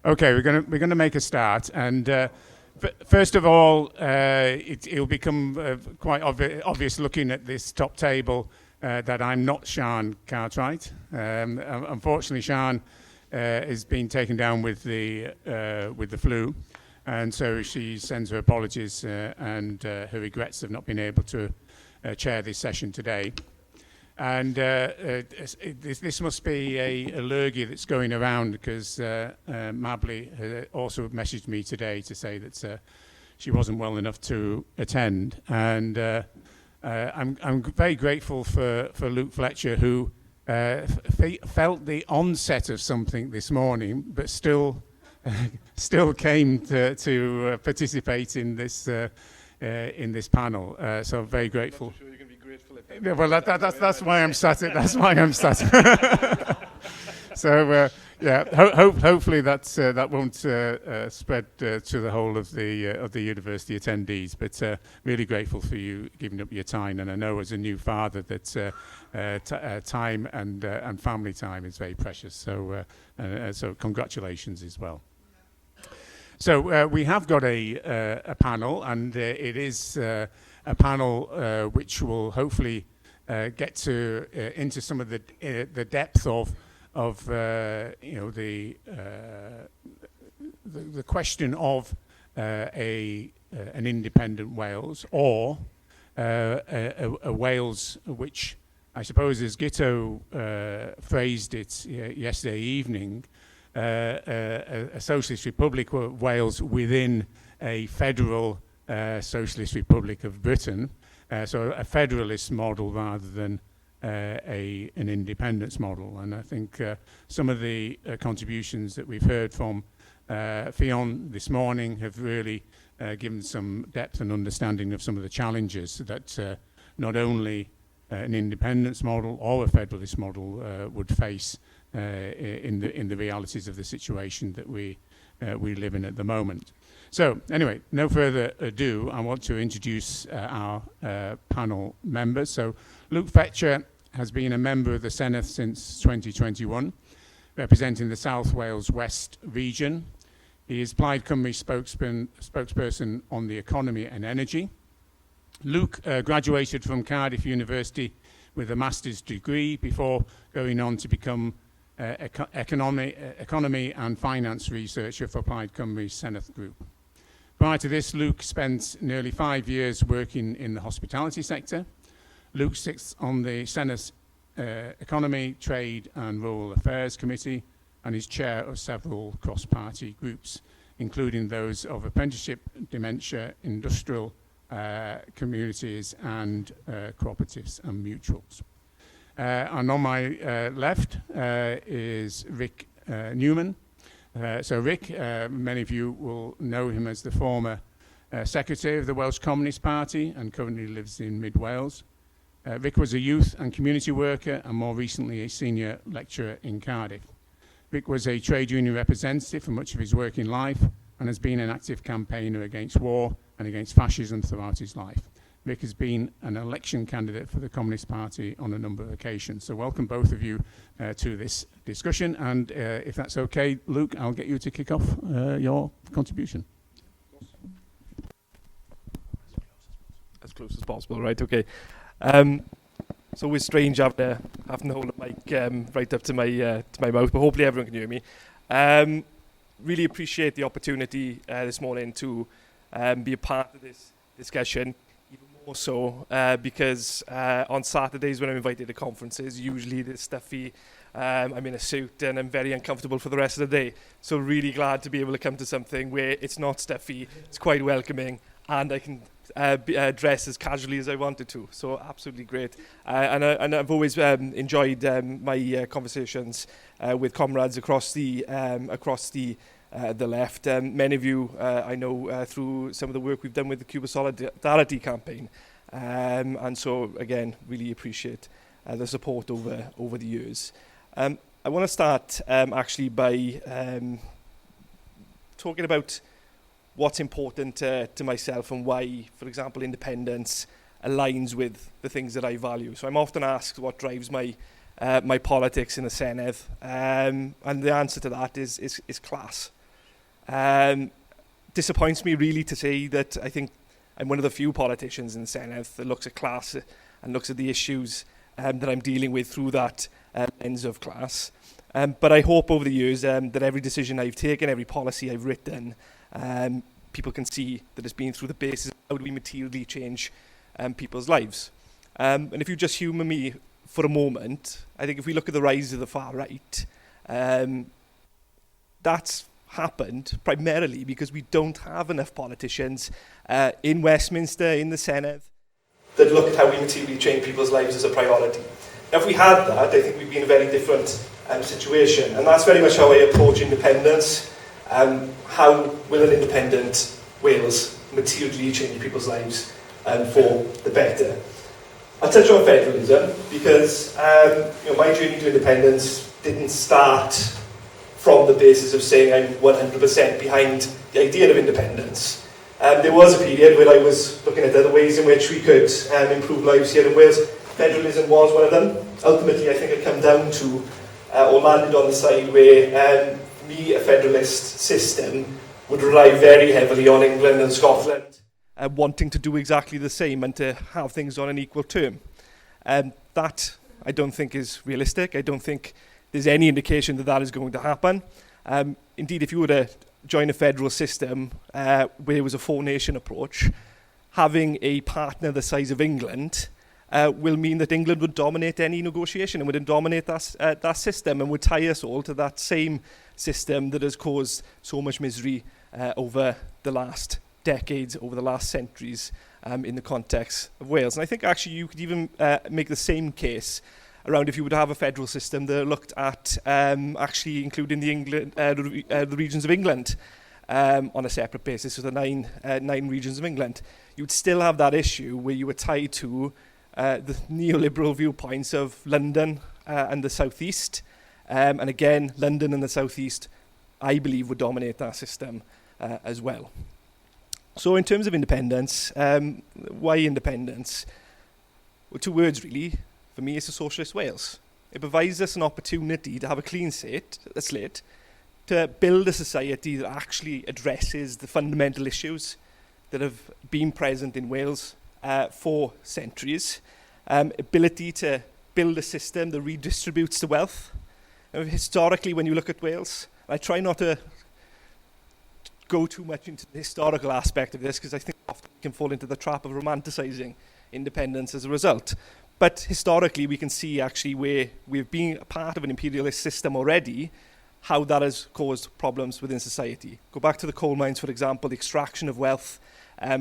Okay, we're going to make a start, and first of all, it'll become quite obvious looking at this top table that I'm not Sian Cartwright. Unfortunately, Sian has been taken down with the flu, and so she sends her apologies and her regrets of not being able to chair this session today. And this must be a lurgy that's going around, because Mably also messaged me today to say that she wasn't well enough to attend. And I'm very grateful for Luke Fletcher, who felt the onset of something this morning, but still came to participate in this panel. So I'm very grateful. Yeah, well, that's why I'm sat. That's why I'm sat. So hopefully that won't spread to the whole of the university attendees. But really grateful for you giving up your time, and I know as a new father that time and family time is very precious. So so congratulations as well. So we have got a panel, and it is a panel which will hopefully get to into some of the depth of the question of an independent Wales, or a Wales which, I suppose, as Gito phrased it yesterday evening, a socialist republic of Wales within a federal Socialist Republic of Britain, so a federalist model rather than an independence model. And I think some of the contributions that we've heard from Fionn this morning have really given some depth and understanding of some of the challenges that not only an independence model or a federalist model would face in the realities of the situation that we live in at the moment. So anyway, no further ado, I want to introduce our panel members. So Luke Fletcher has been a member of the Senedd since 2021, representing the South Wales West region. He is Plaid Cymru spokesperson on the economy and energy. Luke graduated from Cardiff University with a master's degree before going on to become economy and finance researcher for Plaid Cymru's Senedd Group. Prior to this, Luke spent nearly 5 years working in the hospitality sector. Luke sits on the Senedd Economy, Trade and Rural Affairs Committee, and is chair of several cross-party groups, including those of apprenticeship, dementia, industrial communities and cooperatives and mutuals. And on my left is Rick Newnham. So Rick, many of you will know him as the former secretary of the Welsh Communist Party and currently lives in Mid Wales. Rick was a youth and community worker and more recently a senior lecturer in Cardiff. Rick was a trade union representative for much of his working life and has been an active campaigner against war and against fascism throughout his life. Rick has been an election candidate for the Communist Party on a number of occasions. So welcome both of you to this discussion. And if that's okay, Luke, I'll get you to kick off your contribution. As close as possible, right? Okay. So it's strange having to hold the mic right up to my mouth, but hopefully everyone can hear me. Really appreciate the opportunity this morning to be a part of this discussion. Even more so because on Saturdays when I'm invited to conferences, usually it's stuffy. I'm in a suit and I'm very uncomfortable for the rest of the day. So really glad to be able to come to something where it's not stuffy, it's quite welcoming, and I can dress as casually as I wanted to. So absolutely great. And I've always enjoyed my conversations with comrades across the left. Many of you I know through some of the work we've done with the Cuba Solidarity campaign. And so, again, really appreciate the support over the years. I want to start actually by talking about what's important to myself and why, for example, independence aligns with the things that I value. So I'm often asked what drives my politics in the Senedd, and the answer to that is class. Disappoints me really to say that I think I'm one of the few politicians in the Senedd that looks at class and looks at the issues that I'm dealing with through that lens of class. But I hope over the years that every decision I've taken, every policy I've written, people can see that it's been through the basis of how do we materially change people's lives. And if you just humour me for a moment, I think if we look at the rise of the far right, that's happened primarily because we don't have enough politicians in Westminster, in the Senedd, that look at how we materially change people's lives as a priority. Now, if we had that, I think we'd be in a very different situation. And that's very much how I approach independence. How will an independent Wales materially change people's lives for the better? I'll touch on federalism because my journey to independence didn't start from the basis of saying I'm 100% behind the idea of independence. There was a period where I was looking at other ways in which we could improve lives here in Wales. Federalism was one of them. Ultimately, I think it came down to, or landed on the side where, for me, a federalist system would rely very heavily on England and Scotland. Wanting to do exactly the same and to have things on an equal term. That, I don't think, is realistic. I don't think there's any indication that that is going to happen. Indeed, if you were to join a federal system where it was a four-nation approach, having a partner the size of England will mean that England would dominate any negotiation and would dominate that system and would tie us all to that same system that has caused so much misery over the last decades, over the last centuries in the context of Wales. And I think actually you could even make the same case around if you would have a federal system that looked at actually including the regions of England on a separate basis, so the nine regions of England. You would still have that issue where you were tied to the neoliberal viewpoints of London and the South East. And again, London and the South East, I believe, would dominate that system as well. So in terms of independence, why independence? Well, two words really. For me, it's a socialist Wales. It provides us an opportunity to have a clean slate, to build a society that actually addresses the fundamental issues that have been present in Wales for centuries. Ability to build a system that redistributes the wealth. Historically, when you look at Wales, I try not to go too much into the historical aspect of this because I think often we can fall into the trap of romanticising independence as a result. But historically, we can see actually where we've been a part of an imperialist system already, how that has caused problems within society. Go back to the coal mines, for example, the extraction of wealth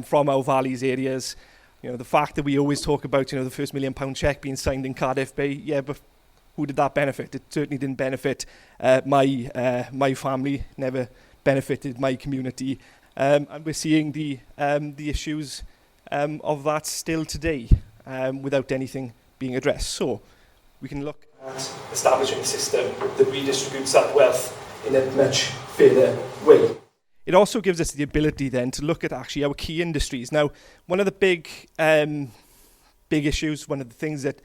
from our valleys areas. The fact that we always talk about, the first £1 million cheque being signed in Cardiff Bay. Yeah, but who did that benefit? It certainly didn't benefit my family, never benefited my community. And we're seeing the issues of that still today. Without anything being addressed. So we can look at establishing a system that redistributes that wealth in a much fairer way. It also gives us the ability then to look at actually our key industries. Now, one of the big issues, one of the things that,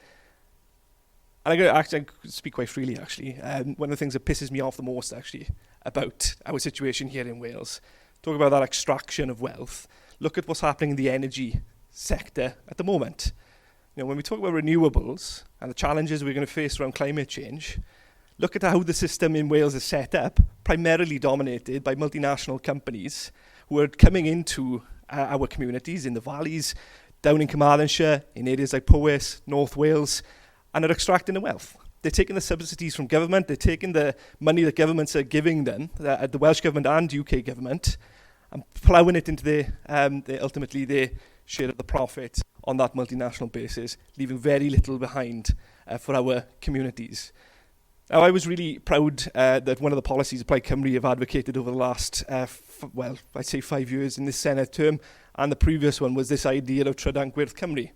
and I'm going to speak quite freely actually, one of the things that pisses me off the most actually about our situation here in Wales, talk about that extraction of wealth, look at what's happening in the energy sector at the moment. When we talk about renewables and the challenges we're going to face around climate change, look at how the system in Wales is set up, primarily dominated by multinational companies who are coming into our communities in the valleys, down in Carmarthenshire, in areas like Powys, North Wales, and are extracting the wealth. They're taking the subsidies from government, they're taking the money that governments are giving them, the Welsh government and UK government, and ploughing it into ultimately their share of the profit on that multinational basis, leaving very little behind for our communities. Now, I was really proud that one of the policies Plaid Cymru have advocated over the last, I'd say 5 years in this Senedd term, and the previous one was this idea of Trydan Gwyrdd Cymru,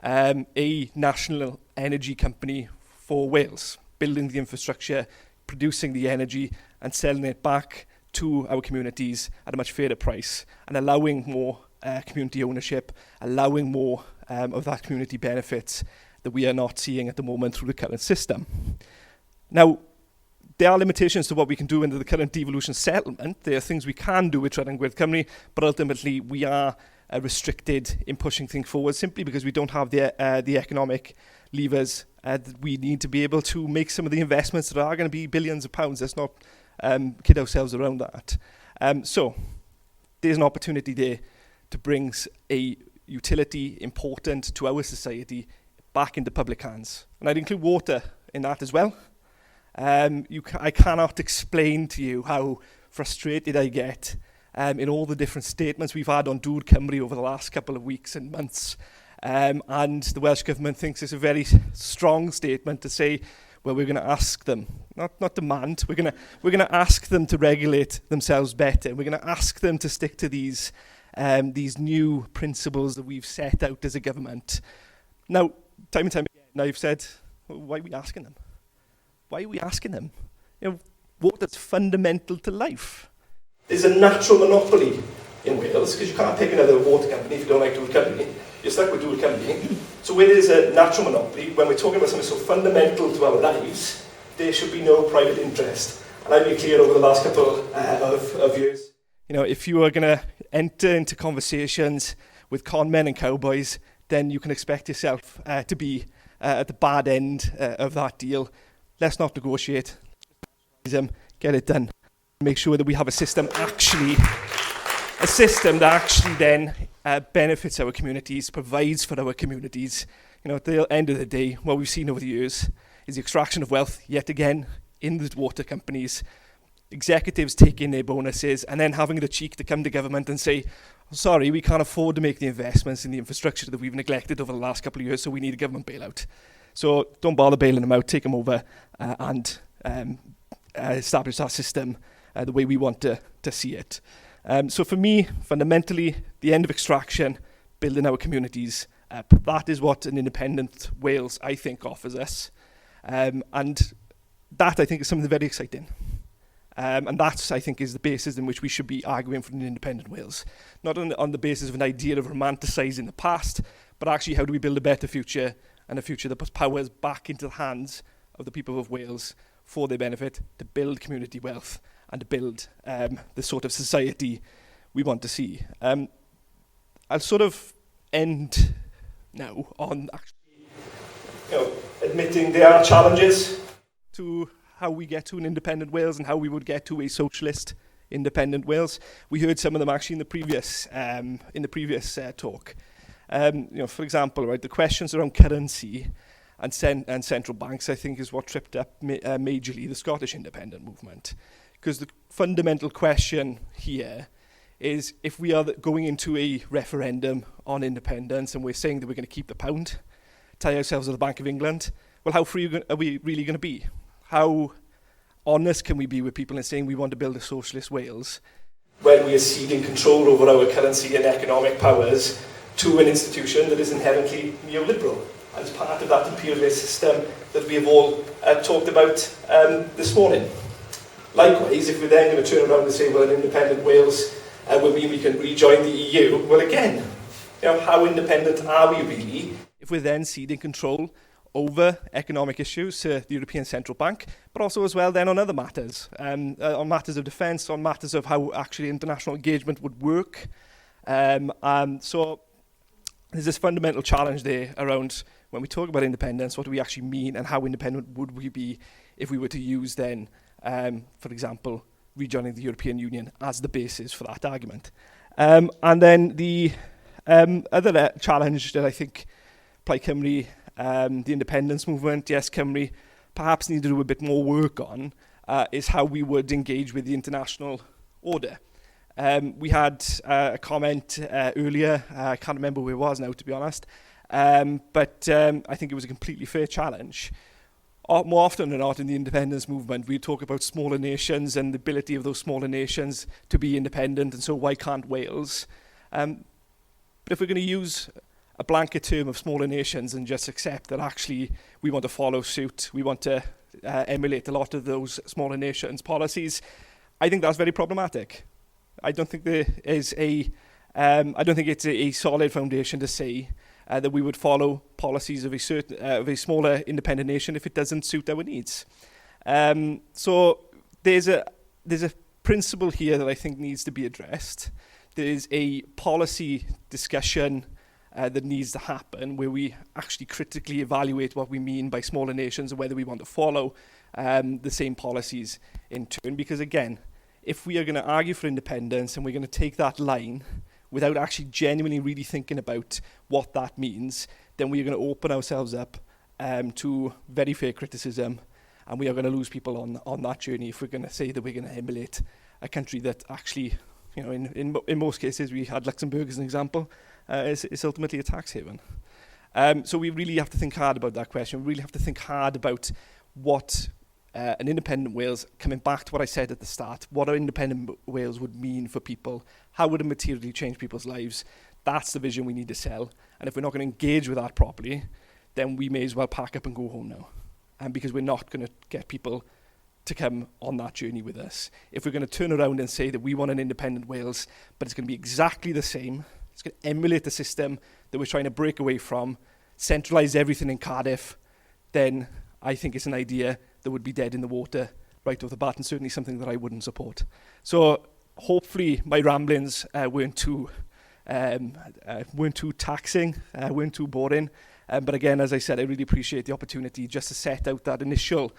a national energy company for Wales, building the infrastructure, producing the energy and selling it back to our communities at a much fairer price and allowing more community ownership, allowing more of that community benefits that we are not seeing at the moment through the current system. Now, there are limitations to what we can do under the current devolution settlement. There are things we can do with Trydan Gwydd Cymru, but ultimately we are restricted in pushing things forward simply because we don't have the economic levers that we need to be able to make some of the investments that are going to be billions of pounds. Let's not kid ourselves around that. So there's an opportunity there to bring a utility important to our society back into public hands. And I'd include water in that as well. I cannot explain to you how frustrated I get in all the different statements we've had on Dŵr Cymru over the last couple of weeks and months. And the Welsh Government thinks it's a very strong statement to say, well, we're going to ask them, not demand, we're going to ask them to regulate themselves better. We're going to ask them to stick to these new principles that we've set out as a government. Now, time and time again, I've said, well, why are we asking them? Why are we asking them? You know, water's fundamental to life. There's a natural monopoly in Wales, because you can't pick another water company if you don't like Dŵr Cymru. You're stuck with Dŵr Cymru. So where there's a natural monopoly, when we're talking about something so fundamental to our lives, there should be no private interest. And I've been clear over the last couple of years. You know, if you are going to enter into conversations with con men and cowboys, then you can expect yourself to be at the bad end of that deal. Let's not negotiate. Get it done. Make sure that we have a system that actually then benefits our communities, provides for our communities. You know, at the end of the day, what we've seen over the years is the extraction of wealth, yet again, in the water companies, executives taking their bonuses and then having the cheek to come to government and say, sorry, we can't afford to make the investments in the infrastructure that we've neglected over the last couple of years, so we need a government bailout. So don't bother bailing them out, take them over and establish our system the way we want to see it. So for me, fundamentally, the end of extraction, building our communities up. That is what an independent Wales, I think, offers us. And that, I think, is something very exciting. And that, I think, is the basis in which we should be arguing for an independent Wales. Not on the basis of an idea of romanticising the past, but actually how do we build a better future, and a future that puts powers back into the hands of the people of Wales for their benefit, to build community wealth and to build the sort of society we want to see. I'll sort of end now on actually, admitting there are challenges to how we get to an independent Wales and how we would get to a socialist independent Wales. We heard some of them actually in the previous talk. For example, right, the questions around currency and central banks, I think, is what tripped up majorly the Scottish independent movement. Because the fundamental question here is, if we are going into a referendum on independence and we're saying that we're going to keep the pound, tie ourselves to the Bank of England, well, how free are we really going to be? How honest can we be with people in saying we want to build a socialist Wales when we are ceding control over our currency and economic powers to an institution that is inherently neoliberal, and is part of that imperialist system that we have all talked about this morning. Likewise, if we're then going to turn around and say, well, an independent Wales will mean we can rejoin the EU, well, again, how independent are we really if we're then ceding control over economic issues to the European Central Bank, but also as well then on other matters, on matters of defence, on matters of how actually international engagement would work. So there's this fundamental challenge there around when we talk about independence, what do we actually mean, and how independent would we be if we were to use then, for example, rejoining the European Union as the basis for that argument. And then the other challenge that I think Plaid Cymru, the independence movement, Yes Cymru, perhaps need to do a bit more work on is how we would engage with the international order. We had a comment earlier, I can't remember where it was now, to be honest, but I think it was a completely fair challenge. More often than not in the independence movement, we talk about smaller nations and the ability of those smaller nations to be independent, and so why can't Wales? But if we're going to use a blanket term of smaller nations and just accept that actually we want to follow suit, we want to emulate a lot of those smaller nations' policies, I think that's very problematic. I don't think there is I don't think it's a solid foundation to say that we would follow policies of a smaller independent nation if it doesn't suit our needs. So there's a principle here that I think needs to be addressed. There's a policy discussion that needs to happen where we actually critically evaluate what we mean by smaller nations and whether we want to follow the same policies in turn. Because again, if we are going to argue for independence and we're going to take that line without actually genuinely really thinking about what that means, then we are going to open ourselves up to very fair criticism, and we are going to lose people on that journey if we're going to say that we're going to emulate a country that actually, you know, in most cases, we had Luxembourg as an example, is ultimately a tax haven. So we really have to think hard about that question. We really have to think hard about what an independent Wales, coming back to what I said at the start, what an independent Wales would mean for people. How would it materially change people's lives? That's the vision we need to sell. And if we're not going to engage with that properly, then we may as well pack up and go home now. And because we're not going to get people to come on that journey with us. If we're going to turn around and say that we want an independent Wales, but it's going to be exactly the same, it's going to emulate the system that we're trying to break away from, centralise everything in Cardiff, then I think it's an idea that would be dead in the water right off the bat, and certainly something that I wouldn't support. So hopefully my ramblings weren't too taxing, weren't too boring. But again, as I said, I really appreciate the opportunity just to set out that initial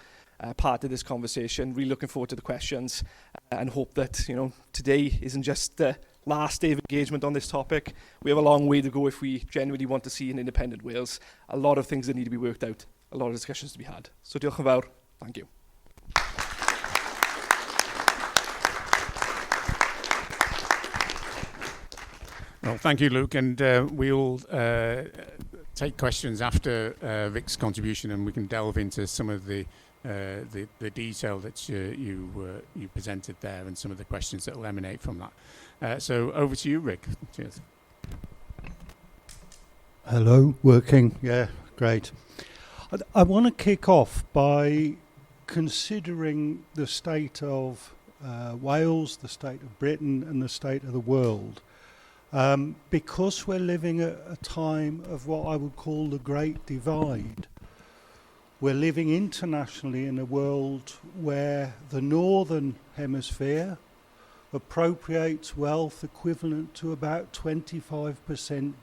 part of this conversation. Really looking forward to the questions and hope that, you know, today isn't just the last day of engagement on this topic. We have a long way to go if we genuinely want to see an independent Wales. A lot of things that need to be worked out, a lot of discussions to be had. So diolch yn fawr. Thank you. Well, thank you, Luke, and we'll take questions after Vic's contribution, and we can delve into some of the detail that you presented there, and some of the questions that will emanate from that. So over to you, Rick. Cheers. Hello, working. Yeah, great. I want to kick off by considering the state of Wales, the state of Britain, and the state of the world. Because we're living at a time of what I would call the Great Divide. We're living internationally in a world where the Northern Hemisphere appropriates wealth equivalent to about 25%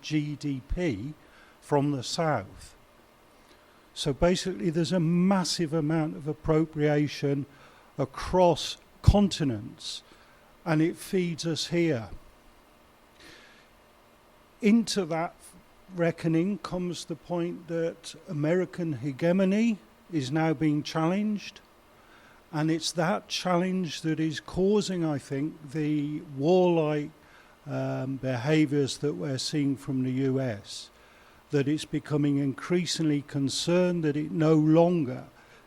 GDP from the South. So basically there's a massive amount of appropriation across continents, and it feeds us here. Into that reckoning comes the point that American hegemony is now being challenged, and it's that challenge that is causing, I think, the warlike behaviours that we're seeing from the US, that it's becoming increasingly concerned that it no longer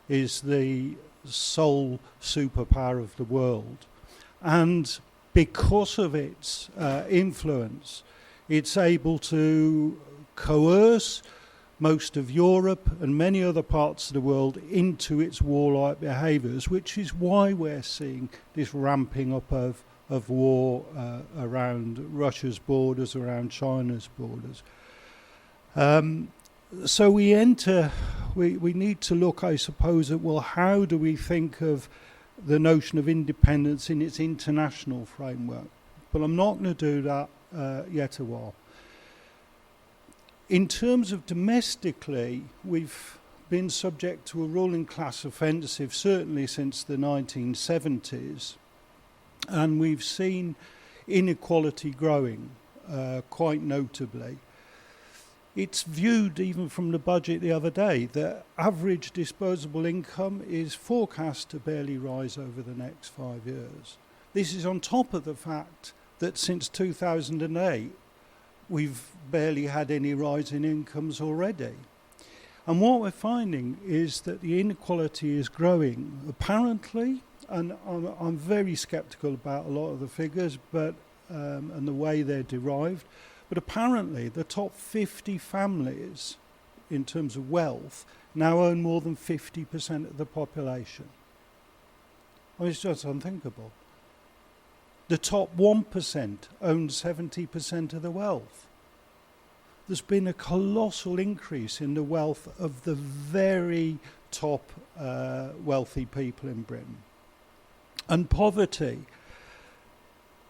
is the sole superpower of the world. And because of its influence, it's able to coerce most of Europe and many other parts of the world into its warlike behaviours, which is why we're seeing this ramping up of war around Russia's borders, around China's borders. So we need to look, I suppose, at, well, how do we think of the notion of independence in its international framework? But I'm not going to do that yet a while. In terms of domestically, we've been subject to a ruling class offensive certainly since the 1970s, and we've seen inequality growing quite notably. It's viewed, even from the budget the other day, that average disposable income is forecast to barely rise over the next 5 years. This is on top of the fact that since 2008, we've barely had any rise in incomes already. And what we're finding is that the inequality is growing, apparently, and I'm very sceptical about a lot of the figures, but and the way they're derived, but apparently the top 50 families, in terms of wealth, now own more than 50% of the population. I mean, it's just unthinkable. The top 1% own 70% of the wealth. There's been a colossal increase in the wealth of the very top wealthy people in Britain. And poverty,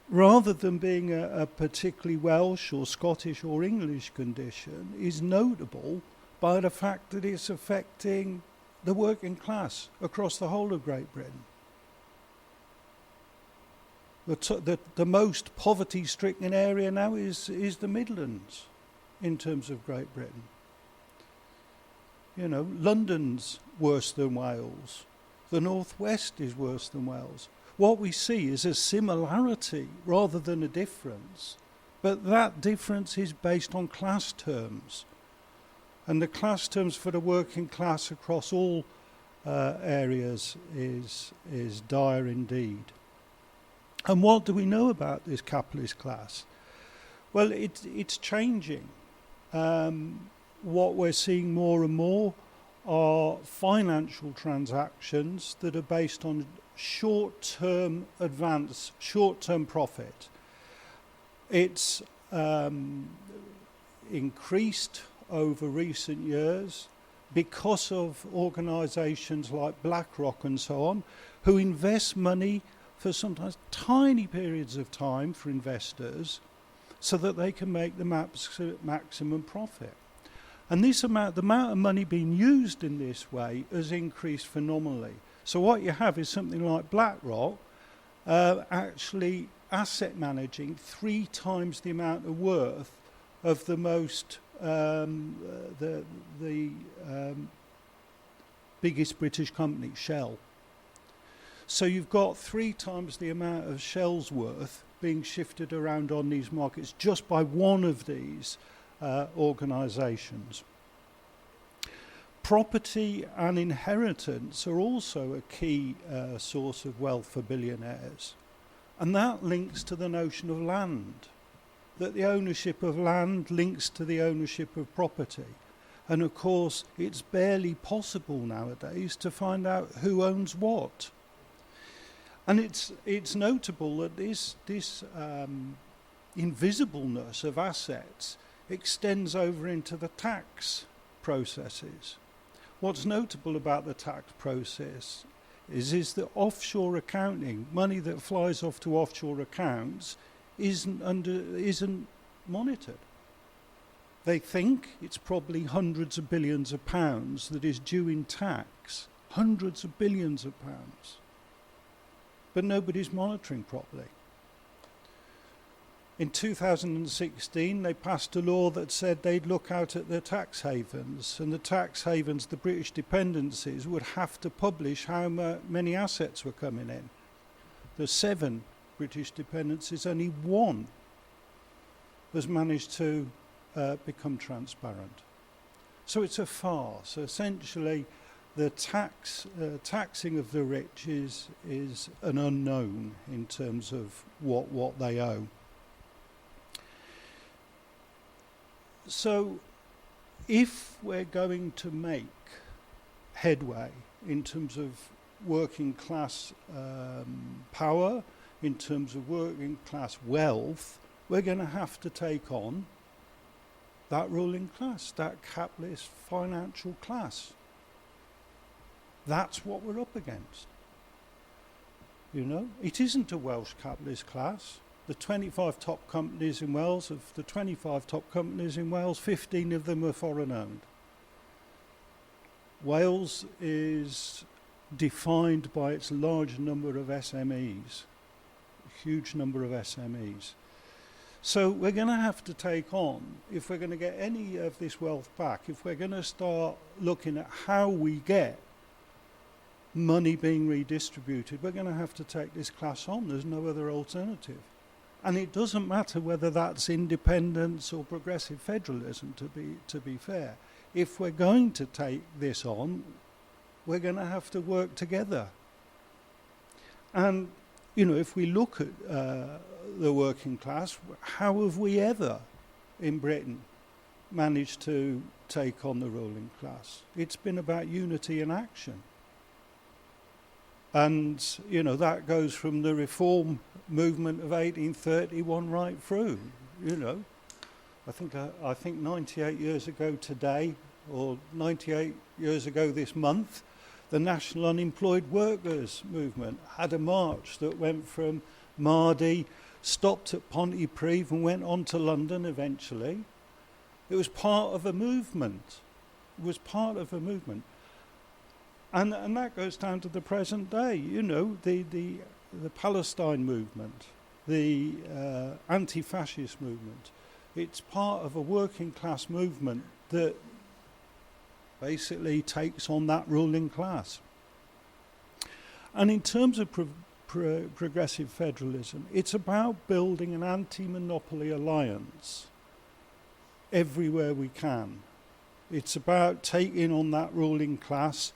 rather than being a particularly Welsh or Scottish or English condition, is notable by the fact that it's affecting the working class across the whole of Great Britain. The most poverty-stricken area now is the Midlands in terms of Great Britain. You know, London's worse than Wales. The Northwest is worse than Wales. What we see is a similarity rather than a difference, but that difference is based on class terms. And the class terms for the working class across all areas is dire indeed. And what do we know about this capitalist class? Well, it's changing. What we're seeing more and more are financial transactions that are based on short-term advance, short-term profit. It's increased over recent years because of organisations like BlackRock and so on, who invest money for sometimes tiny periods of time for investors so that they can make the maximum profit. And the amount of money being used in this way has increased phenomenally. So what you have is something like BlackRock actually asset managing 3 times the amount of worth of the most biggest British company, Shell. So you've got 3 times the amount of Shell's worth being shifted around on these markets just by one of these organisations. Property and inheritance are also a key source of wealth for billionaires. And that links to the notion of land, that the ownership of land links to the ownership of property. And of course, it's barely possible nowadays to find out who owns what. And it's notable that this invisibleness of assets extends over into the tax processes. What's notable about the tax process is that offshore accounting, money that flies off to offshore accounts, isn't monitored. They think it's probably hundreds of billions of pounds that is due in tax, hundreds of billions of pounds. But nobody's monitoring properly. In 2016, they passed a law that said they'd look out at the tax havens, and the tax havens, the British dependencies, would have to publish how many assets were coming in. There's 7 British dependencies, only 1 has managed to become transparent. So it's a farce. Essentially, the taxing of the rich is an unknown in terms of what they owe. So if we're going to make headway in terms of working class power, in terms of working class wealth, we're going to have to take on that ruling class, that capitalist financial class. That's what we're up against. You know, it isn't a Welsh capitalist class. The 25 top companies in Wales, of the 25 top companies in Wales, 15 of them are foreign owned. Wales is defined by its large number of SMEs, a huge number of SMEs. So we're going to have to take on, if we're going to get any of this wealth back, if we're going to start looking at how we get money being redistributed, we're going to have to take this class on. There's no other alternative. And it doesn't matter whether that's independence or progressive federalism, to be fair. If we're going to take this on, we're going to have to work together. And, you know, if we look at the working class, how have we ever in Britain managed to take on the ruling class? It's been about unity and action. And, you know, that goes from the reform movement of 1831 right through, you know. I think 98 years ago today, or 98 years ago this month, the National Unemployed Workers Movement had a march that went from Mardy, stopped at Pontypridd and went on to London eventually. It was part of a movement. It was part of a movement. And that goes down to the present day. You know, the Palestine movement, the anti-fascist movement. It's part of a working class movement that basically takes on that ruling class. And in terms of progressive federalism, it's about building an anti-monopoly alliance everywhere we can. It's about taking on that ruling class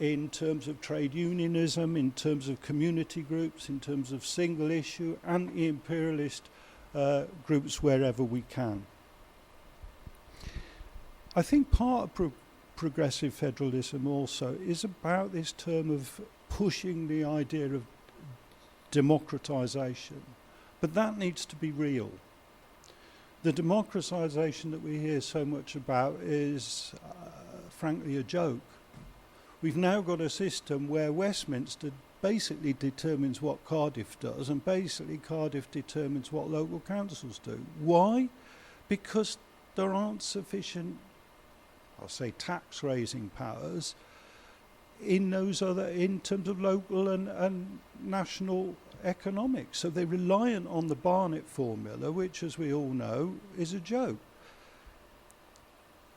in terms of trade unionism, in terms of community groups, in terms of single issue, anti-imperialist groups wherever we can. I think part of progressive federalism also is about this term of pushing the idea of democratisation, but that needs to be real. The democratisation that we hear so much about is frankly a joke. We've now got a system where Westminster basically determines what Cardiff does, and basically Cardiff determines what local councils do. Why? Because there aren't sufficient, I'll say, tax raising powers in terms of local and national economics. So they're reliant on the Barnett formula, which, as we all know, is a joke.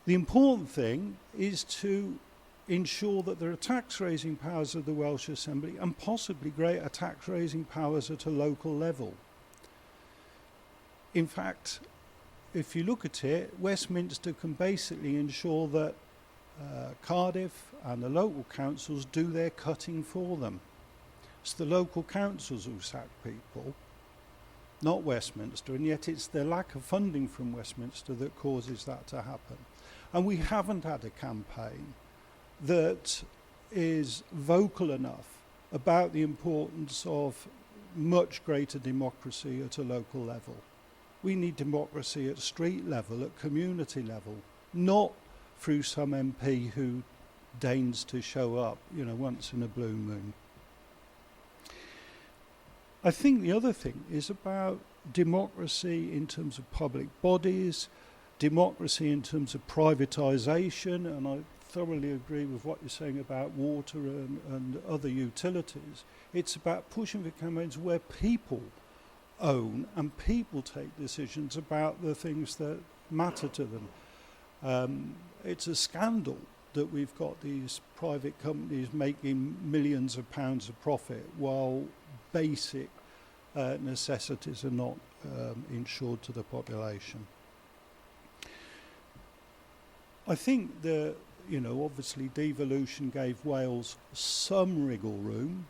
The important thing is to ensure that there are tax-raising powers of the Welsh Assembly and possibly greater tax-raising powers at a local level. In fact, if you look at it, Westminster can basically ensure that Cardiff and the local councils do their cutting for them. It's the local councils who sack people, not Westminster, and yet it's the lack of funding from Westminster that causes that to happen. And we haven't had a campaign that is vocal enough about the importance of much greater democracy at a local level. We need democracy at street level, at community level, not through some MP who deigns to show up, once in a blue moon. I think the other thing is about democracy in terms of public bodies, democracy in terms of privatisation, and I thoroughly agree with what you're saying about water and other utilities. It's about pushing for campaigns where people own and people take decisions about the things that matter to them. It's a scandal that we've got these private companies making millions of pounds of profit while basic necessities are not insured to the population. I think that, obviously devolution gave Wales some wriggle room,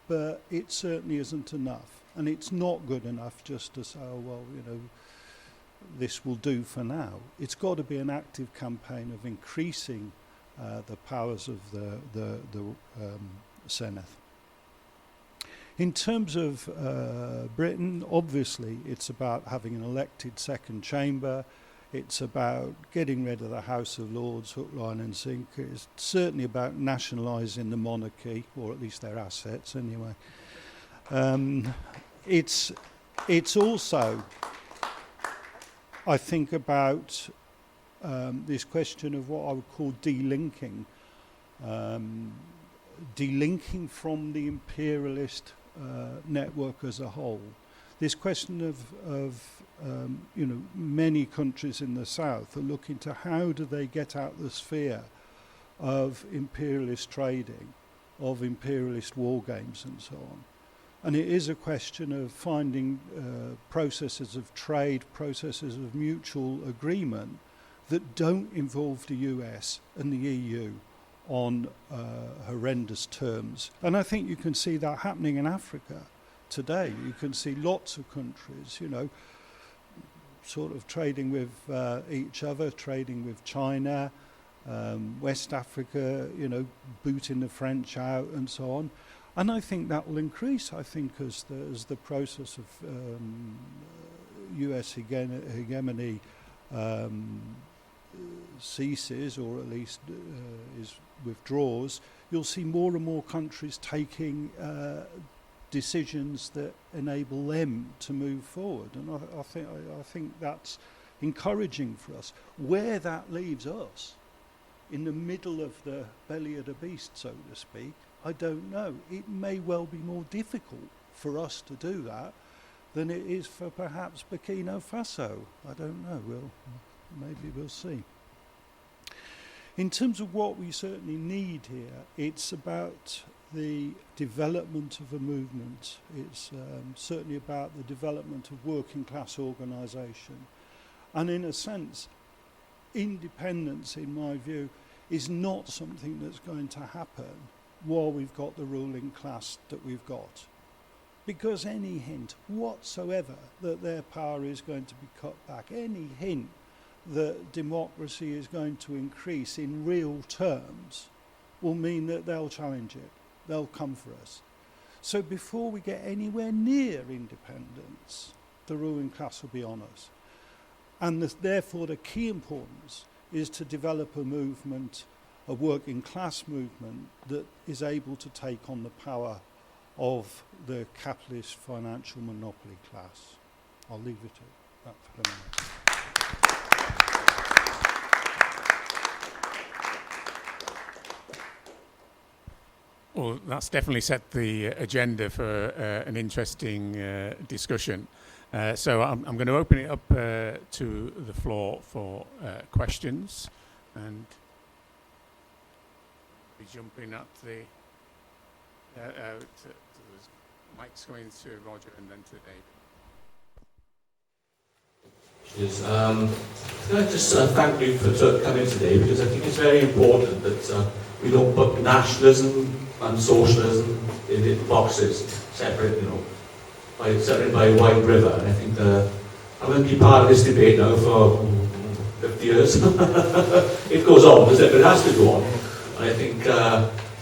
but it certainly isn't enough. And it's not good enough just to say, this will do for now. It's got to be an active campaign of increasing the powers of the Senedd. In terms of Britain, obviously it's about having an elected second chamber. It's about getting rid of the House of Lords, hook, line and sinker. It's certainly about nationalising the monarchy, or at least their assets anyway. It's also, I think, about this question of what I would call delinking. Delinking from the imperialist network as a whole. This question of many countries in the south are looking to how do they get out the sphere of imperialist trading, of imperialist war games and so on. And it is a question of finding processes of trade, processes of mutual agreement that don't involve the US and the EU on horrendous terms. And I think you can see that happening in Africa today. You can see lots of countries, sort of trading with each other, trading with China, West Africa, booting the French out and so on. And I think that will increase, as the process of US hegemony ceases, or at least is withdraws, you'll see more and more countries taking decisions that enable them to move forward, and I think that's encouraging for us. Where that leaves us, in the middle of the belly of the beast, so to speak, I don't know. It may well be more difficult for us to do that than it is for perhaps Burkina Faso. I don't know. Maybe we'll see. In terms of what we certainly need here, it's about the development of a movement. It's certainly about the development of working class organisation. And in a sense, independence, in my view, is not something that's going to happen while we've got the ruling class that we've got. Because any hint whatsoever that their power is going to be cut back, any hint that democracy is going to increase in real terms, will mean that they'll challenge it. They'll come for us. So before we get anywhere near independence, the ruling class will be on us. And therefore the key importance is to develop a movement, a working class movement, that is able to take on the power of the capitalist financial monopoly class. I'll leave it at that for the moment. Well, that's definitely set the agenda for an interesting discussion. So I'm going to open it up to the floor for questions, and be jumping at the mic's going to Roger and then to David. Yes, can I just thank you for coming today, because I think it's very important that we don't put nationalism and socialism in boxes, separate, separated by a wide river. And I think I'm going to be part of this debate now for 50 years. It goes on, doesn't it? But it has to go on. And I think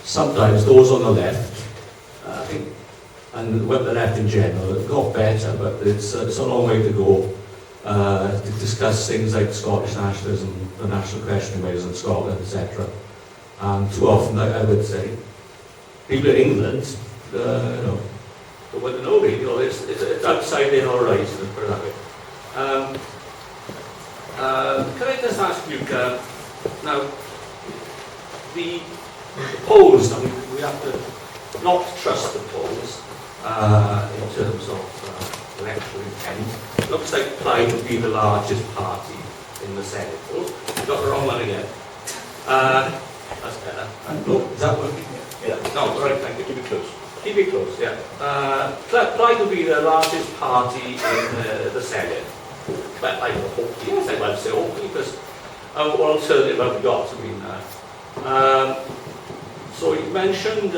sometimes those on the left, I think, and the left in general, have got better, but it's a long way to go to discuss things like Scottish nationalism, the national question in Wales and Scotland, etc. And too often, I would say, people in England, don't want to know me. It's outside their horizon, put it that way. Can I just ask you, now, the polls, I mean, we have to not trust the polls in terms of electoral intent. Looks like Plaid would be the largest party in the Senedd polls. You got the wrong one again. That's better. No, is that working? Yeah. No, right, thank you. Keep it close. Keep it close, yeah. Plaid will be the largest party in the Senedd. But I hope, yes, I might say hopefully, because what alternative have we got? I mean, so you mentioned,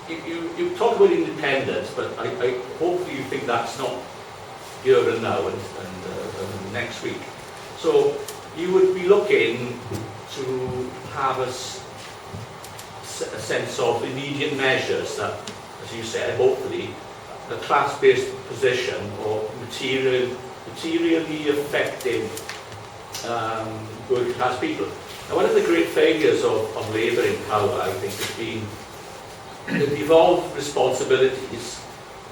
you talked about independence, but I hopefully you think that's not here and now and next week. So you would be looking to have a sense of immediate measures that, as you said, hopefully a class-based position or materially affecting working class people. Now, one of the great failures of Labour in power, I think, has been the devolved responsibilities,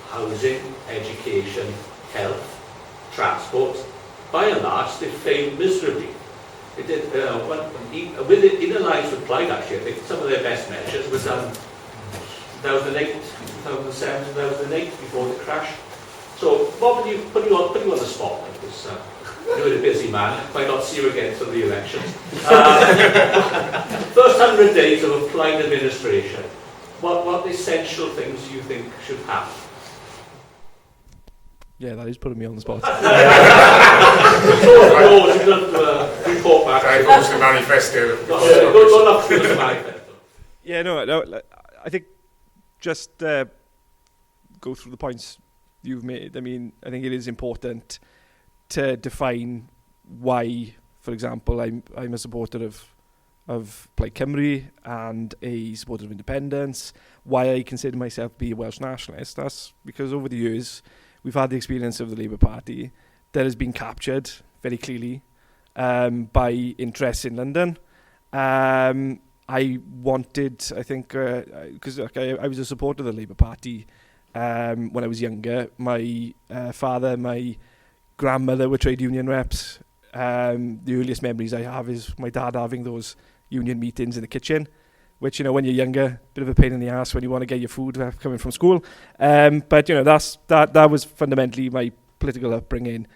housing, education, health, transport. By and large, they failed miserably. It did, in alliance with Plaid, actually, I think some of their best measures were done 2008, 2007, 2008, before the crash. So, Bob, put you on the spot like this. You're a busy man. Might not see you again till the elections. First 100 days of a Plaid administration. What essential things do you think should happen? Yeah, that is putting me on the spot. Report back. The manifesto. The manifesto. Yeah, no, I think just go through the points you've made. I mean, I think it is important to define why, for example, I'm a supporter of Plaid Cymru and a supporter of independence. Why I consider myself to be a Welsh nationalist. That's because over the years we've had the experience of the Labour Party that has been captured very clearly by interests in London. I wanted, I think, because I was a supporter of the Labour Party when I was younger. My father, my grandmother were trade union reps. The earliest memories I have is my dad having those union meetings in the kitchen, which, when you're younger, bit of a pain in the ass when you want to get your food coming from school. But, that was fundamentally my political upbringing,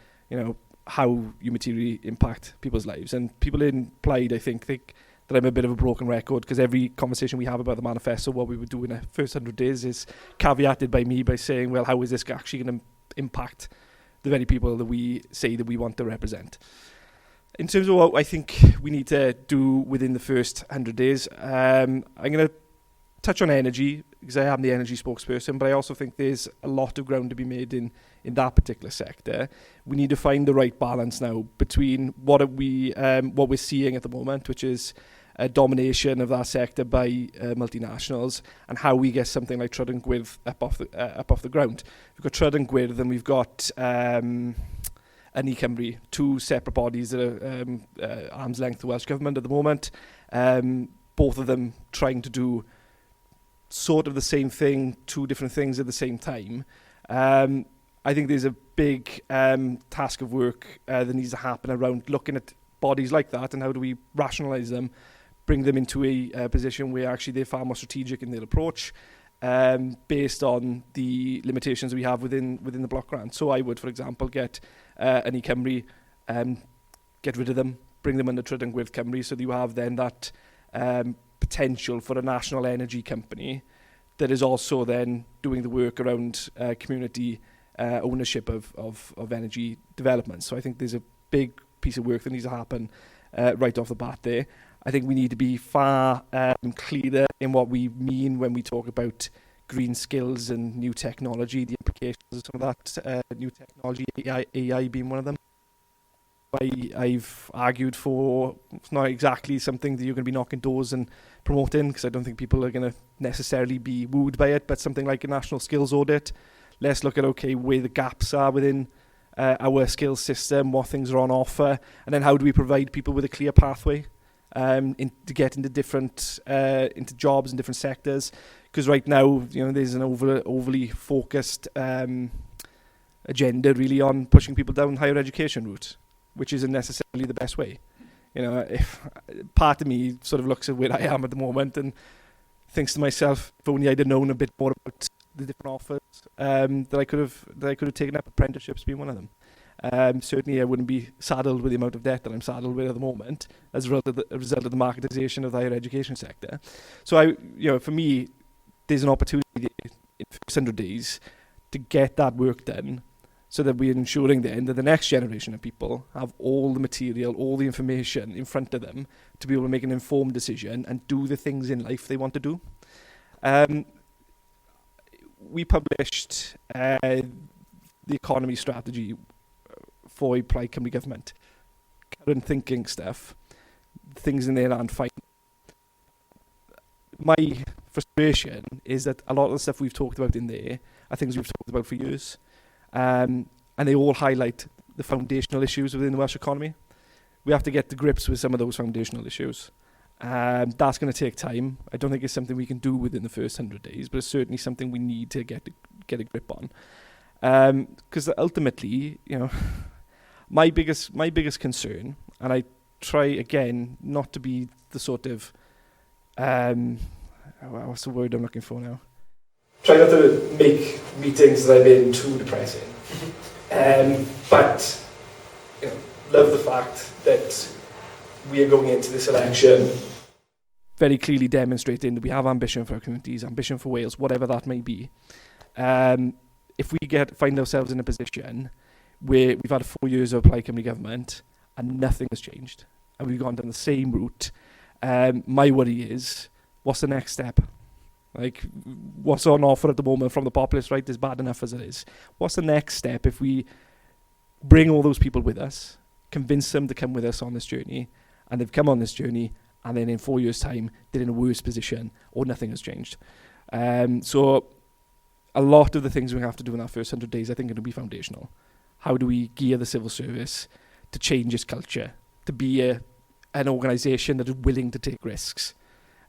how you materially impact people's lives. And people in Plaid, I think that I'm a bit of a broken record, because every conversation we have about the manifesto, what we would do in the first 100 days, is caveated by me by saying, well, how is this actually going to impact the very people that we say that we want to represent? In terms of what I think we need to do within the first 100 days, I'm going to touch on energy, because I am the energy spokesperson, but I also think there's a lot of ground to be made in that particular sector. We need to find the right balance now between what we're seeing at the moment, which is a domination of that sector by multinationals, and how we get something like Trud and Gwyrdd up off the ground. We've got Trud and Gwyrdd, and we've got Cymru, two separate bodies that are arm's length the Welsh Government at the moment. Both of them trying to do sort of the same thing, two different things at the same time. I think there's a big task of work that needs to happen around looking at bodies like that and how do we rationalise them, bring them into a position where actually they're far more strategic in their approach, based on the limitations we have within the block grant. So I would, for example, get Cymru, get rid of them, bring them under Trud and Gwyrdd Cymru, so that you have then that potential for a national energy company that is also then doing the work around community ownership of energy development. So I think there's a big piece of work that needs to happen right off the bat there. I think we need to be far clearer in what we mean when we talk about green skills and new technology, the implications of some of that new technology, AI being one of them. I've argued for, it's not exactly something that you're going to be knocking doors and promoting, because I don't think people are going to necessarily be wooed by it, but something like a national skills audit. Let's look at, where the gaps are within our skills system, what things are on offer, and then how do we provide people with a clear pathway to get into different into jobs in different sectors. Because right now, there's an overly focused agenda really on pushing people down higher education route, which isn't necessarily the best way. If part of me sort of looks at where I am at the moment and thinks to myself, if only I'd have known a bit more about the different offers, that I could have taken up apprenticeships being one of them. Certainly I wouldn't be saddled with the amount of debt that I'm saddled with at the moment as a result of the marketisation of the higher education sector. So for me, there's an opportunity in the first 100 days to get that work done, so that we're ensuring then that the next generation of people have all the material, all the information in front of them to be able to make an informed decision and do the things in life they want to do. We published the economy strategy for Plaid Cymru government. Current thinking stuff, things in there aren't fine. My frustration is that a lot of the stuff we've talked about in there are things we've talked about for years. And they all highlight the foundational issues within the Welsh economy. We have to get to grips with some of those foundational issues. That's going to take time. I don't think it's something we can do within the first 100 days, but it's certainly something we need to get a grip on. Because ultimately, my biggest concern, and I try again not to be the sort of what's the word I'm looking for now? Try not to make meetings that I'm in too depressing. But love the fact that we are going into this election very clearly demonstrating that we have ambition for our communities, ambition for Wales, whatever that may be. If we find ourselves in a position where we've had 4 years of Plaid Cymru government and nothing has changed, and we've gone down the same route, my worry is, what's the next step? What's on offer at the moment from the populace, right, is bad enough as it is. What's the next step if we bring all those people with us, convince them to come with us on this journey, and they've come on this journey, and then in 4 years' time, they're in a worse position, or nothing has changed. So a lot of the things we have to do in our first 100 days, I think, are going to be foundational. How do we gear the civil service to change its culture, to be an organisation that is willing to take risks.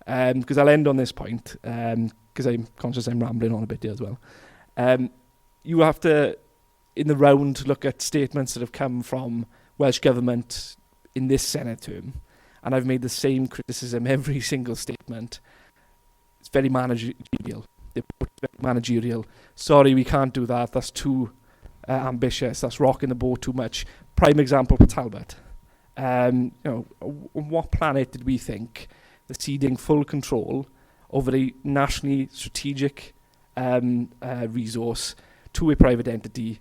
Because I'll end on this point, because I'm conscious I'm rambling on a bit here as well. You have to, in the round, look at statements that have come from Welsh Government in this Senedd term, and I've made the same criticism every single statement. It's very managerial. They're very managerial. Sorry, we can't do that. That's too ambitious. That's rocking the boat too much. Prime example for Talbot. On what planet did we think that ceding full control over a nationally strategic resource to a private entity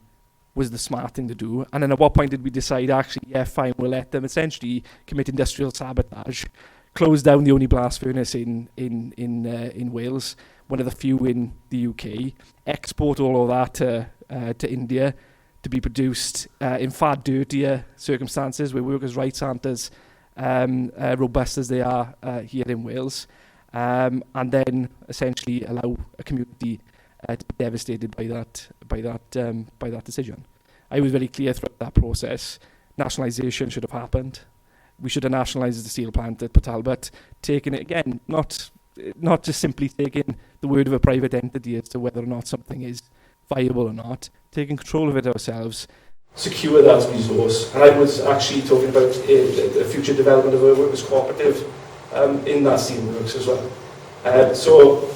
was the smart thing to do? And then at what point did we decide, actually, yeah, fine, we'll let them essentially commit industrial sabotage, close down the only blast furnace in Wales, one of the few in the UK, export all of that to India to be produced in far dirtier circumstances where workers' rights aren't as robust as they are here in Wales, and then essentially allow a community to be devastated by that decision. I was very clear throughout that process. Nationalisation should have happened. We should have nationalised the steel plant at Port Talbot, taking it again, not just simply taking the word of a private entity as to whether or not something is viable or not, taking control of it ourselves. Secure that resource. And I was actually talking about the future development of a workers' cooperative in that steelworks as well. So,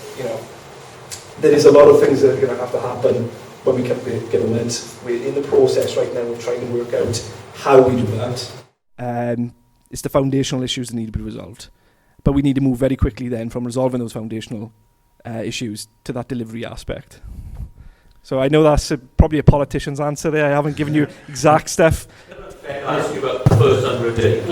there is a lot of things that are going to have to happen when we come to government. We're in the process right now of trying to work out how we do that. It's the foundational issues that need to be resolved. But we need to move very quickly then from resolving those foundational issues to that delivery aspect. So I know that's probably a politician's answer there. I haven't given you exact stuff. Ask you about the first 100 days.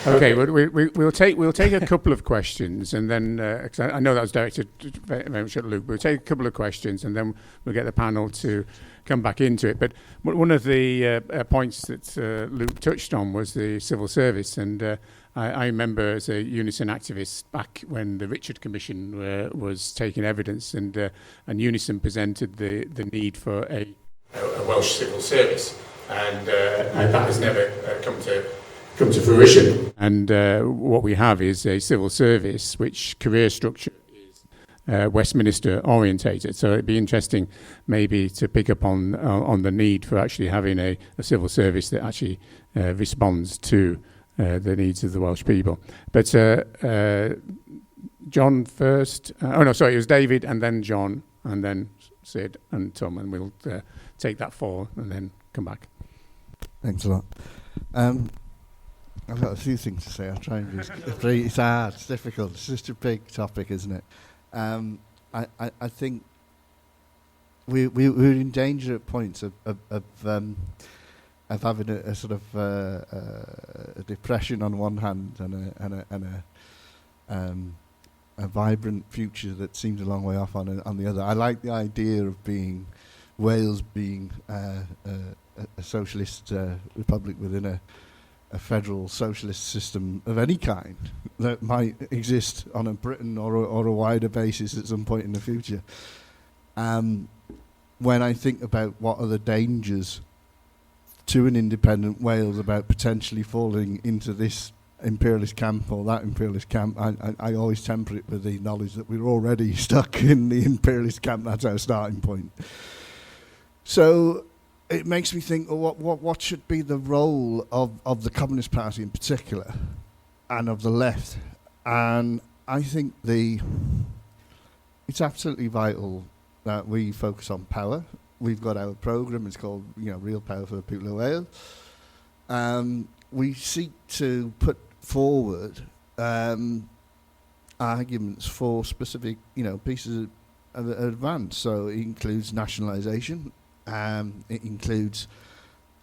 Okay, we'll take a couple of questions, and then 'cause I know that was directed very much at Luke. We'll take a couple of questions, and then we'll get the panel to come back into it. But one of the points that Luke touched on was the civil service, and I remember as a Unison activist back when the Richard Commission was taking evidence, and Unison presented the need for a Welsh civil service. And that has never come to fruition. And what we have is a civil service which career structure is Westminster orientated. So it'd be interesting maybe to pick up on the need for actually having a civil service that actually responds to the needs of the Welsh people. But John first. It was David and then John and then Sid and Tom, and we'll take that forward and then come back. Thanks a lot. I've got a few things to say. I'll try and it's hard, it's difficult. It's just a big topic, isn't it? I think we're in danger at points of having a sort of a depression on one hand and a vibrant future that seems a long way off on the other. I like the idea of Wales being a socialist republic within a federal socialist system of any kind that might exist on a Britain or a wider basis at some point in the future. When I think about what are the dangers to an independent Wales about potentially falling into this imperialist camp or that imperialist camp, I always temper it with the knowledge that we're already stuck in the imperialist camp. That's our starting point. So it makes me think, what should be the role of the Communist Party in particular and of the left? And I think it's absolutely vital that we focus on power. We've got our programme, it's called Real Power for the People of Wales. We seek to put forward arguments for specific pieces of advance. So it includes nationalisation. It includes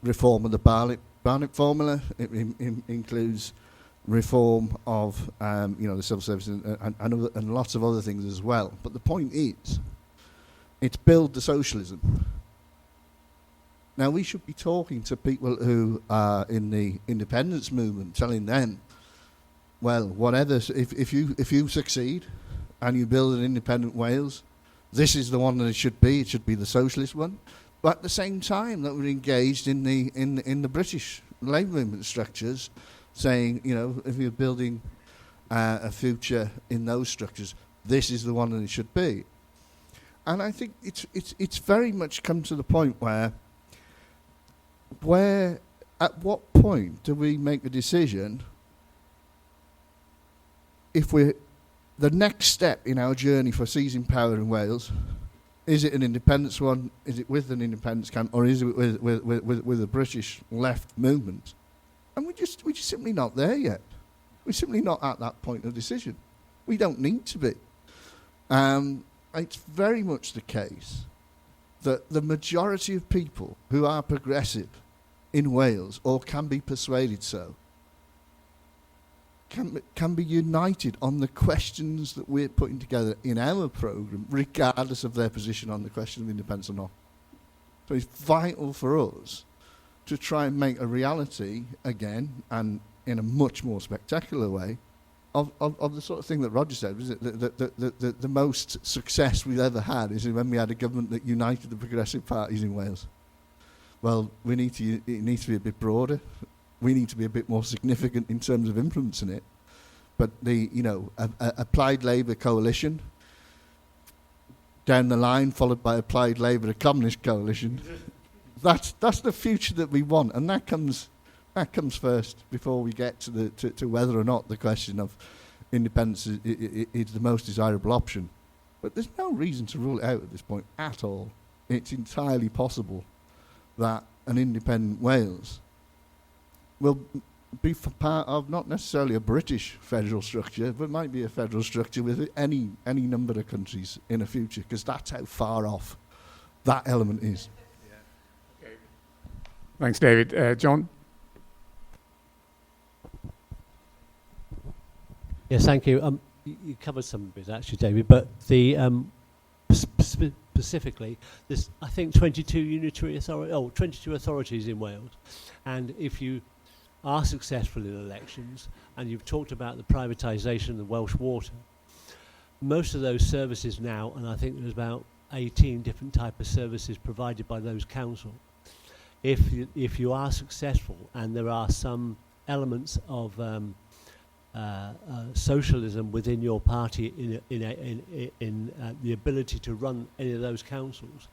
reform of the Barnett formula. It includes reform of the civil service and lots of other things as well. But the point is, it's build the socialism. Now we should be talking to people who are in the independence movement, telling them, well, whatever, if you succeed and you build an independent Wales, this is the one that it should be. It should be the socialist one. But at the same time that we're engaged in the British labour movement structures, saying, you know, if you're building a future in those structures, this is the one that it should be. And I think it's very much come to the point where at what point do we make a decision if the next step in our journey for seizing power in Wales, is it an independence one, is it with an independence camp, or is it with a British left movement? And we're just simply not there yet. We're simply not at that point of decision. We don't need to be. It's very much the case that the majority of people who are progressive in Wales, or can be persuaded so, can be united on the questions that we're putting together in our programme, regardless of their position on the question of independence or not. So it's vital for us to try and make a reality again, and in a much more spectacular way, of the sort of thing that Roger said. Was it the most success we've ever had is when we had a government that united the progressive parties in Wales. Well, it needs to be a bit broader. We need to be a bit more significant in terms of influencing it. But a Plaid Labour coalition down the line, followed by a Plaid Labour, a communist coalition, that's the future that we want, and that comes first before we get to whether or not the question of independence is the most desirable option. But there's no reason to rule it out at this point at all. It's entirely possible that an independent Wales will be part of not necessarily a British federal structure, but might be a federal structure with any number of countries in the future, because that's how far off that element is. Yeah. Okay. Thanks, David. John? Yes, thank you. You covered some of it actually, David, but the specifically, there's I think 22 authorities in Wales, and if you are successful in elections, and you've talked about the privatisation of the Welsh water, most of those services now, and I think there's about 18 different type of services provided by those council. If you are successful, and there are some elements of socialism within your party in the ability to run any of those councils,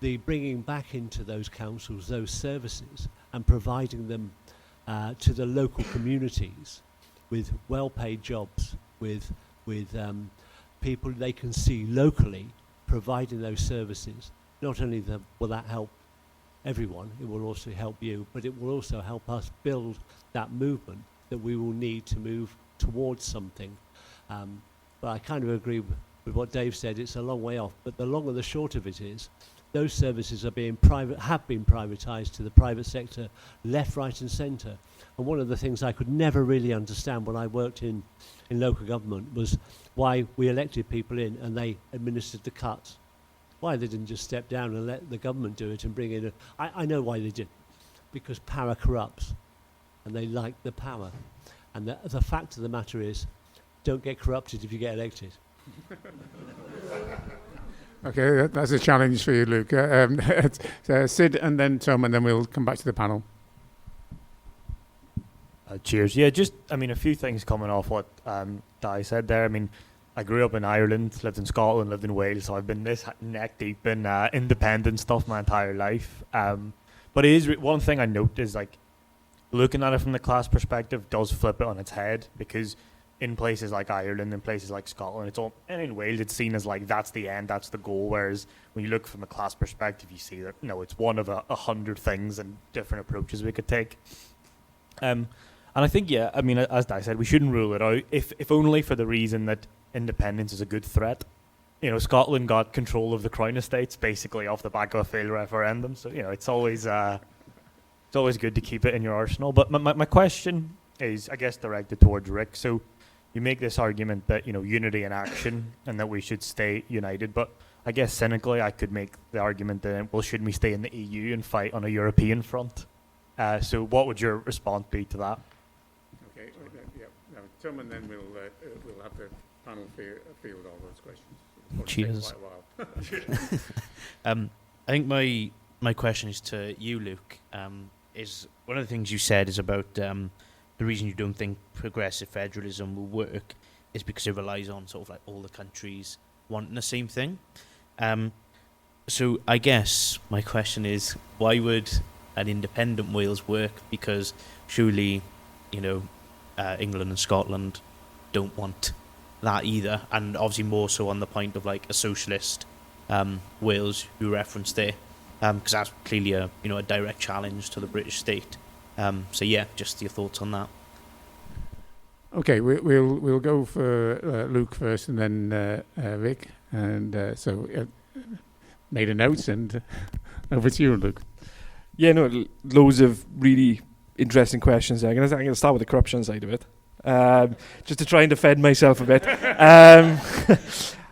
the bringing back into those councils those services and providing them to the local communities with well-paid jobs, with people they can see locally providing those services. Not only will that help everyone, it will also help you, but it will also help us build that movement that we will need to move towards something. But I kind of agree with what Dave said. It's a long way off, but the long and the short of it is those services have been privatised to the private sector, left, right and centre. And one of the things I could never really understand when I worked in local government was why we elected people in and they administered the cuts. Why they didn't just step down and let the government do it and bring in I know why they did. Because power corrupts, and they like the power. And the fact of the matter is, don't get corrupted if you get elected. Okay, that's a challenge for you, Luke. Sid and then Tom, and then we'll come back to the panel. Cheers. Yeah, just, a few things coming off what Di said there. I grew up in Ireland, lived in Scotland, lived in Wales, so I've been this neck deep in independent stuff my entire life. But it is one thing I note is, looking at it from the class perspective does flip it on its head, because in places like Ireland, in places like Scotland, and in Wales, it's seen as that's the end, that's the goal. Whereas when you look from a class perspective, you see that it's one of 100 things and different approaches we could take. And I think, as Di said, we shouldn't rule it out, if only for the reason that independence is a good threat. Scotland got control of the Crown Estates basically off the back of a failed referendum, so it's always good to keep it in your arsenal. But my question is, I guess, directed towards Rick. So you make this argument that, unity in action and that we should stay united. But I guess cynically I could make the argument that, well, shouldn't we stay in the EU and fight on a European front? So what would your response be to that? Okay, yeah. Now, Tom, and then we'll have the panel field all those questions. Cheers. Quite a while. I think my question is to you, Luke. Is one of the things you said is about the reason you don't think progressive federalism will work is because it relies on sort of like all the countries wanting the same thing. So I guess my question is, why would an independent Wales work? Because surely, England and Scotland don't want that either, and obviously more so on the point of like a socialist Wales you referenced there, because that's clearly a direct challenge to the British state. So yeah, just your thoughts on that. Okay, we'll go for Luke first, and then Vic, and so made a note, and over to you, Luke. Yeah, no, loads of really interesting questions there. I'm going to start with the corruption side of it, just to try and defend myself a bit.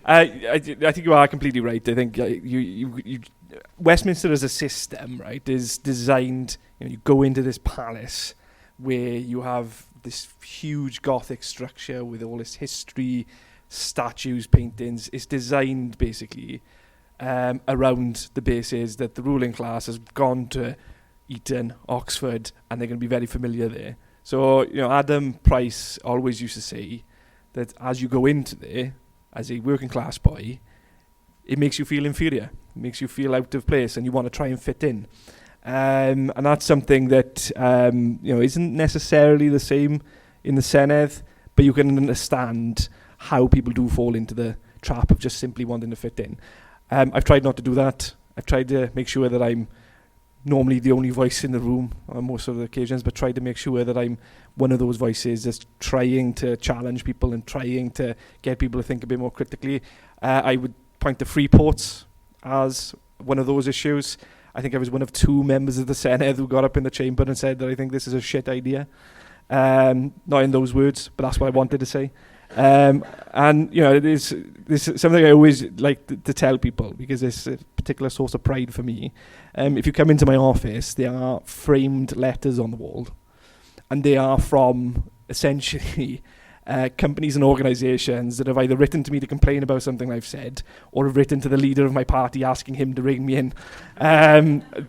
I think you are completely right. I think you Westminster as a system, right, is designed. You go into this palace where you have this huge Gothic structure with all this history, statues, paintings. It's designed basically around the basis that the ruling class has gone to Eton, Oxford, and they're going to be very familiar there. So, Adam Price always used to say that as you go into there, as a working class boy, it makes you feel inferior. It makes you feel out of place, and you want to try and fit in. And that's something that, isn't necessarily the same in the Senedd, but you can understand how people do fall into the trap of just simply wanting to fit in. I've tried not to do that. I've tried to make sure that I'm normally the only voice in the room on most of the occasions, but try to make sure that I'm one of those voices that's trying to challenge people and trying to get people to think a bit more critically. I would point to free ports as one of those issues. I think I was one of 2 members of the Senedd who got up in the chamber and said that I think this is a shit idea. Not in those words, but that's what I wanted to say. And this is something I always like to tell people, because it's a particular source of pride for me. If you come into my office, there are framed letters on the wall, and they are from essentially companies and organisations that have either written to me to complain about something I've said, or have written to the leader of my party asking him to ring me in.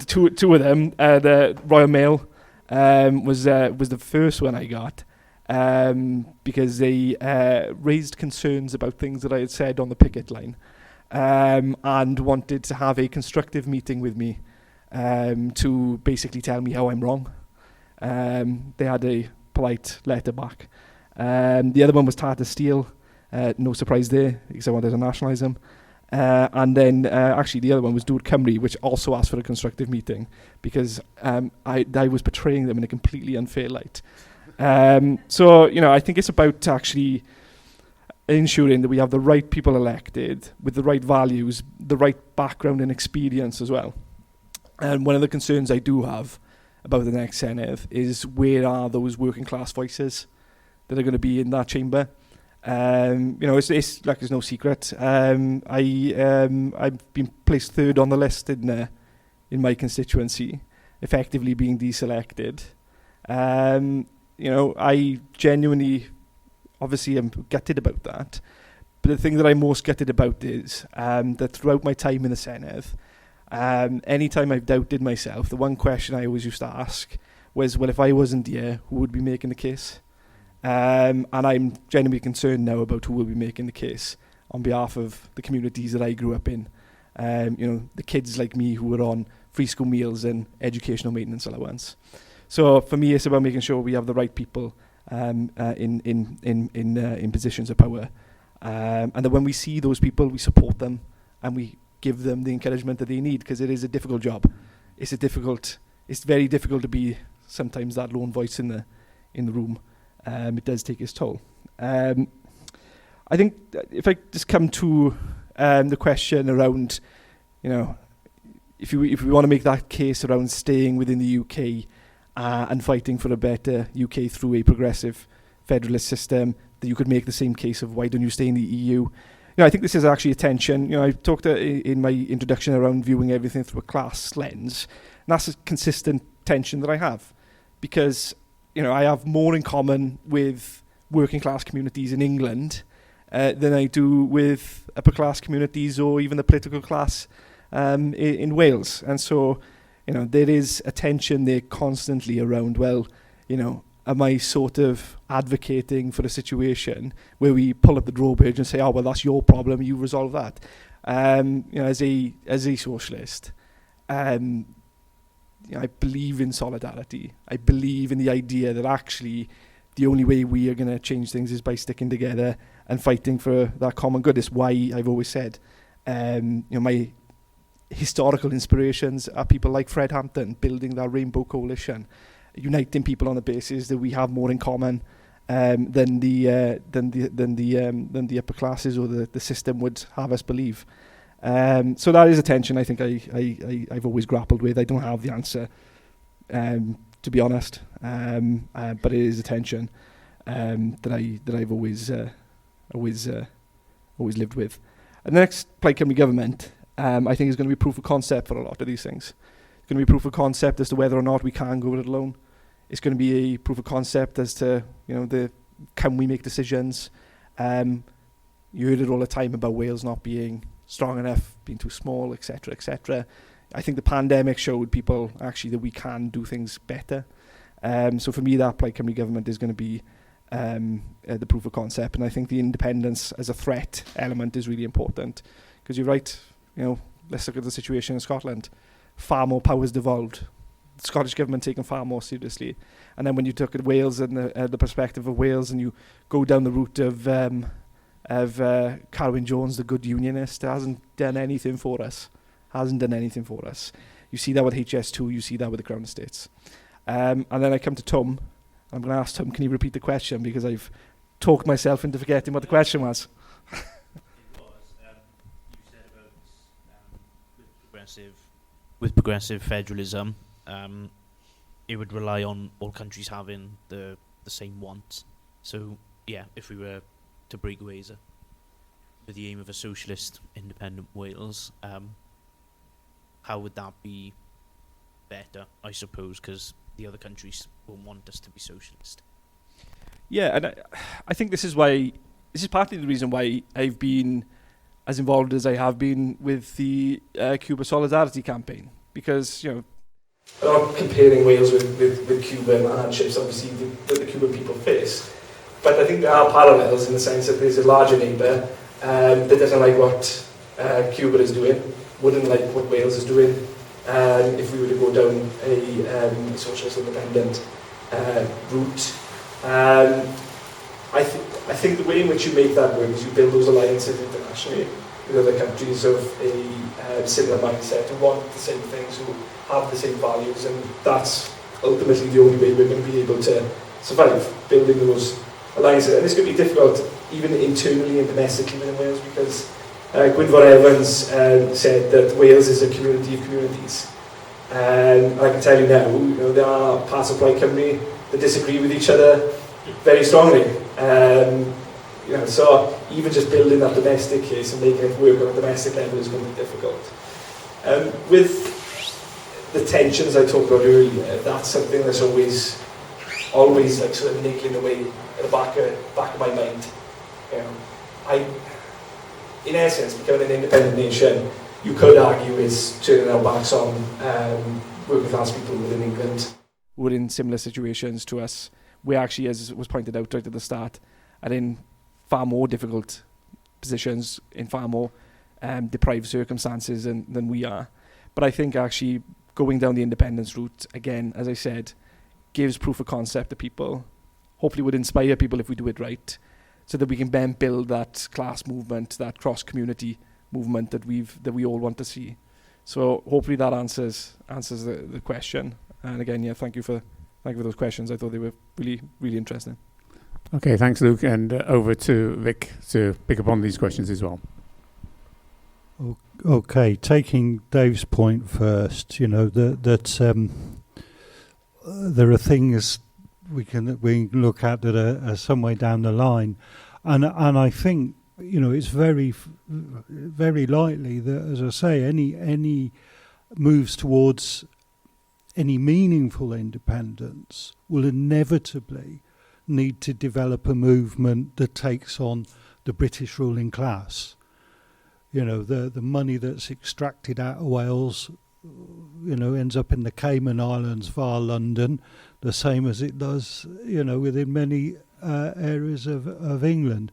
Two of them, the Royal Mail was the first one I got. Because they raised concerns about things that I had said on the picket line, and wanted to have a constructive meeting with me to basically tell me how I'm wrong. They had a polite letter back. The other one was Tata Steel, no surprise there, because I wanted to nationalise them. And then actually the other one was Cymru, which also asked for a constructive meeting, because I was portraying them in a completely unfair light. So, I think it's about actually ensuring that we have the right people elected with the right values, the right background and experience as well. And one of the concerns I do have about the next Senedd is, where are those working class voices that are going to be in that chamber? It's like there's no secret. I've been placed 3rd on the list in my constituency, effectively being deselected. I genuinely, obviously, am gutted about that. But the thing that I'm most gutted about is that throughout my time in the Senedd, any time I've doubted myself, the one question I always used to ask was, well, if I wasn't here, who would be making the case? And I'm genuinely concerned now about who will be making the case on behalf of the communities that I grew up in. The kids like me who were on free school meals and educational maintenance allowance. So for me, it's about making sure we have the right people in positions of power, and that when we see those people, we support them and we give them the encouragement that they need, because it is a difficult job. It's very difficult to be sometimes that lone voice in the room. It does take its toll. I think if I just come to the question around, if we want to make that case around staying within the UK. And fighting for a better UK through a progressive federalist system, that you could make the same case of why don't you stay in the EU. I think this is actually a tension. I talked in my introduction around viewing everything through a class lens, and that's a consistent tension that I have, because I have more in common with working class communities in England than I do with upper class communities or even the political class in Wales. And so there is a tension there constantly around, well, am I sort of advocating for a situation where we pull up the drawbridge and say, oh, well, that's your problem, you resolve that. As a socialist, I believe in solidarity. I believe in the idea that actually the only way we are going to change things is by sticking together and fighting for that common good. It's why I've always said, my historical inspirations are people like Fred Hampton building that Rainbow Coalition, uniting people on the basis that we have more in common than the upper classes or the system would have us believe. So that is a tension I think I've always grappled with. I don't have the answer, to be honest, but it is a tension that I've always lived with. And the next Plaid Cymru government, I think, is going to be proof of concept for a lot of these things. It's going to be proof of concept as to whether or not we can go it alone. It's going to be a proof of concept as to, can we make decisions. You heard it all the time about Wales not being strong enough, being too small, etc., etc. I think the pandemic showed people actually that we can do things better. So for me, that Plaid Cymru government is going to be the proof of concept, and I think the independence as a threat element is really important, because you're right. Let's look at the situation in Scotland. Far more powers devolved. The Scottish government taken far more seriously. And then when you look at Wales and the perspective of Wales, and you go down the route of Carwyn Jones, the good unionist, hasn't done anything for us. You see that with HS2, you see that with the Crown Estates. And then I come to Tom. I'm going to ask Tom, can you repeat the question? Because I've talked myself into forgetting what the question was. With progressive federalism, it would rely on all countries having the same wants. So, if we were to break away with the aim of a socialist, independent Wales, how would that be better, I suppose, because the other countries won't want us to be socialist? Yeah, and I think this is partly the reason why I've been as involved as I have been with the Cuba Solidarity campaign, because, I'm not comparing Wales with Cuba and the hardships, obviously, that the Cuban people face, but I think there are parallels in the sense that there's a larger neighbour that doesn't like what Cuba is doing, wouldn't like what Wales is doing, if we were to go down a socialist independent route. I think the way in which you make that work is you build those alliances internationally with other countries of a similar mindset, who want the same things, who have the same values, and that's ultimately the only way we're going to be able to survive, building those alliances. And it's going to be difficult even internally and domestically within Wales, because Gwynfor Evans said that Wales is a community of communities. And I can tell you now, there are parts of Plaid Cymru that disagree with each other very strongly. So even just building that domestic case and making it work on a domestic level is going to be difficult. With the tensions I talked about earlier, that's something that's always like sort of niggling away at the back of my mind. In essence, becoming an independent nation, you could argue, is turning our backs on working class people within England. We're in similar situations to us. We actually, as was pointed out right at the start, are in far more difficult positions, in far more deprived circumstances than we are. But I think actually going down the independence route, again, as I said, gives proof of concept to people. Hopefully would inspire people if we do it right, so that we can then build that class movement, that cross-community movement that we all want to see. So hopefully that answers the question. And again, thank you for those questions. I thought they were really, really interesting. Okay, thanks, Luke. And over to Vic to pick up on these questions as well. Okay, taking Dave's point first, that there are things we can look at that are some way down the line, and I think it's very, very likely that, as I say, any moves towards any meaningful independence will inevitably need to develop a movement that takes on the British ruling class. The money that's extracted out of Wales ends up in the Cayman Islands via London, the same as it does, within many areas of England.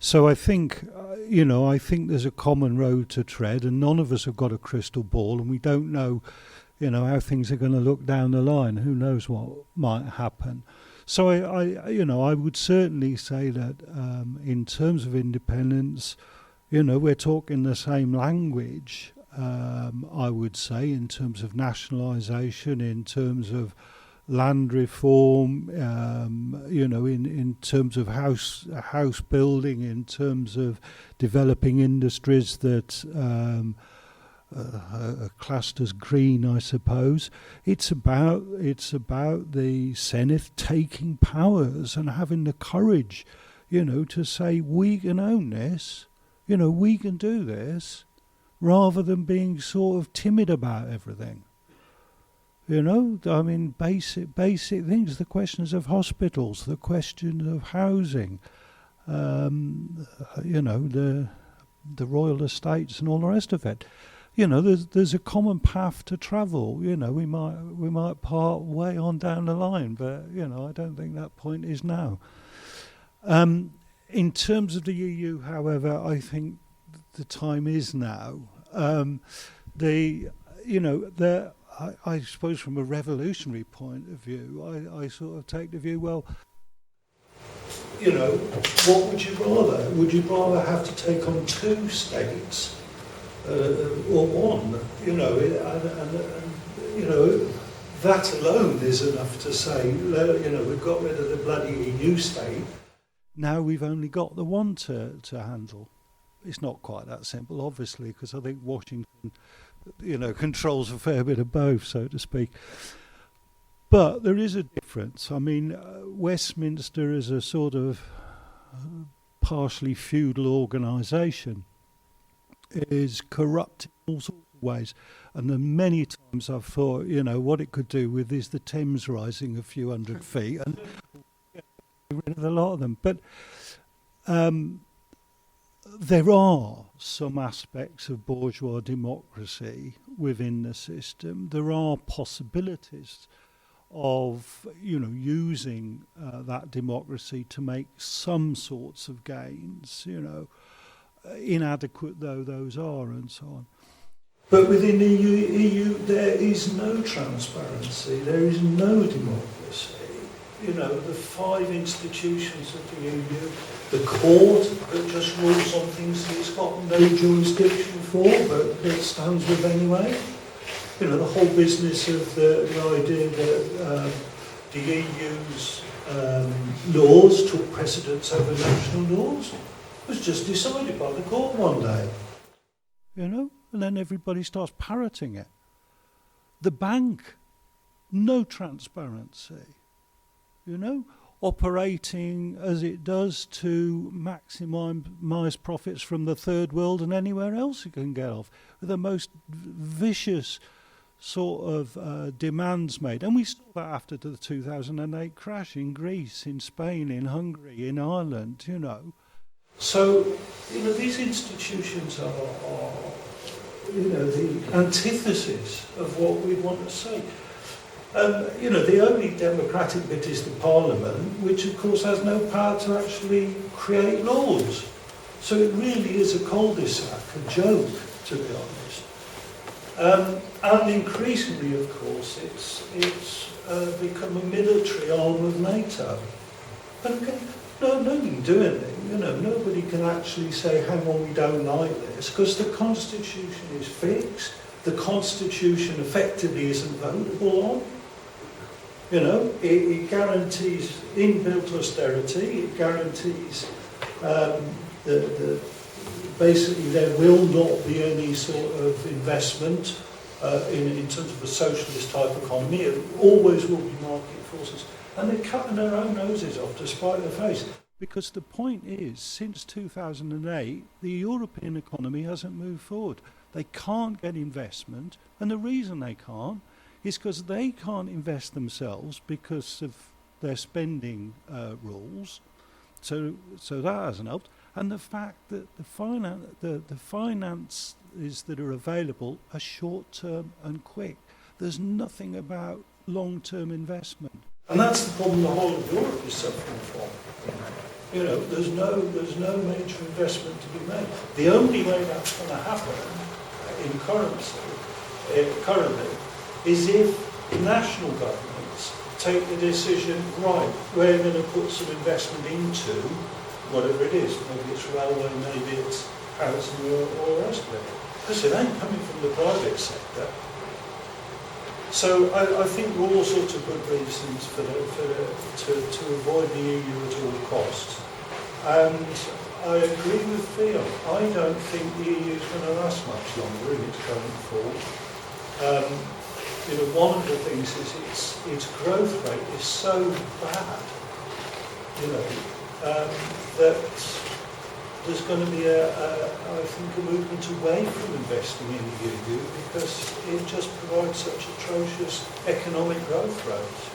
So I think, I think there's a common road to tread, and none of us have got a crystal ball, and we don't know, how things are going to look down the line. Who knows what might happen? So I would certainly say that in terms of independence, we're talking the same language. I would say in terms of nationalisation, in terms of land reform, in terms of house building, in terms of developing industries that are classed as green, I suppose. It's about the Senedd taking powers and having the courage, to say we can own this, we can do this, rather than being sort of timid about everything. Basic things, the questions of hospitals, the questions of housing, the royal estates and all the rest of it. There's a common path to travel. We might part way on down the line, but I don't think that point is now. In terms of the EU, however, I think the time is now. I suppose from a revolutionary point of view, I sort of take the view, well, what would you rather? Would you rather have to take on two states or one? That alone is enough to say, we've got rid of the bloody EU state. Now we've only got the one to handle. It's not quite that simple, obviously, because I think Washington, controls a fair bit of both, so to speak. But there is a difference. Westminster is a sort of partially feudal organisation. It is corrupt in all sorts of ways. And then many times I've thought, what it could do with is the Thames rising a few hundred feet and get rid of a lot of them. But there are some aspects of bourgeois democracy within the system. There are possibilities of, using that democracy to make some sorts of gains, inadequate though those are and so on. But within the EU there is no transparency, there is no democracy. The five institutions of the EU, the court that just rules on things that it's got no jurisdiction for, but that stands with anyway. The whole business of the idea that the EU's laws took precedence over national laws was just decided by the court one day. And then everybody starts parroting it. The bank, no transparency. Operating as it does to maximise profits from the third world and anywhere else it can get off, with the most vicious sort of demands made. And we saw that after the 2008 crash in Greece, in Spain, in Hungary, in Ireland, So, these institutions are the antithesis of what we want to say. The only democratic bit is the Parliament, which of course has no power to actually create laws. So it really is a cul-de-sac, a joke, to be honest. And increasingly, of course, it's become a military arm of NATO. And nobody can do anything, nobody can actually say, hang on, we don't like this, because the Constitution is fixed, the Constitution effectively isn't votable on. It guarantees inbuilt austerity, it guarantees basically there will not be any sort of investment in terms of a socialist type economy. It always will be market forces. And they're cutting their own noses off despite their face. Because the point is, since 2008, the European economy hasn't moved forward. They can't get investment, and the reason they can't is because they can't invest themselves because of their spending rules. So that hasn't helped. and the fact that the finances that are available are short-term and quick. There's nothing about long-term investment. And that's the problem the whole of Europe is suffering from. You know, there's no major investment to be made. The only way that's going to happen in currently is if national governments take the decision, right, we're going to put some investment into whatever it is. Maybe it's railway, maybe it's housing or the rest of it. Because it ain't coming from the private sector. So I think there are all sorts of good reasons to avoid the EU at all costs. And I agree with Theo. I don't think the EU is going to last much longer in its current form. You know, one of the things is its growth rate is so bad, you know, that there's going to be I think, a movement away from investing in the EU because it just provides such atrocious economic growth rates.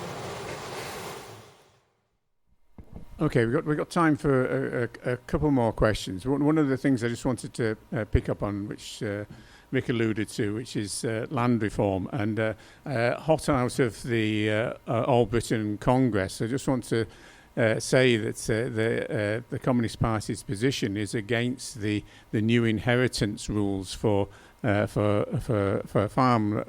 Okay, we've got time for a couple more questions. One of the things I just wanted to pick up on, which Rick alluded to, which is land reform, and hot out of the All Britain Congress. I just want to say that the Communist Party's position is against the new inheritance rules for farm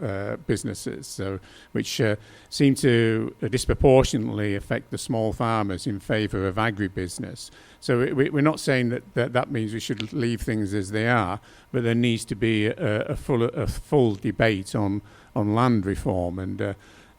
businesses, so which seem to disproportionately affect the small farmers in favour of agribusiness. So we're not saying that means we should leave things as they are, but there needs to be a full debate on land reform, and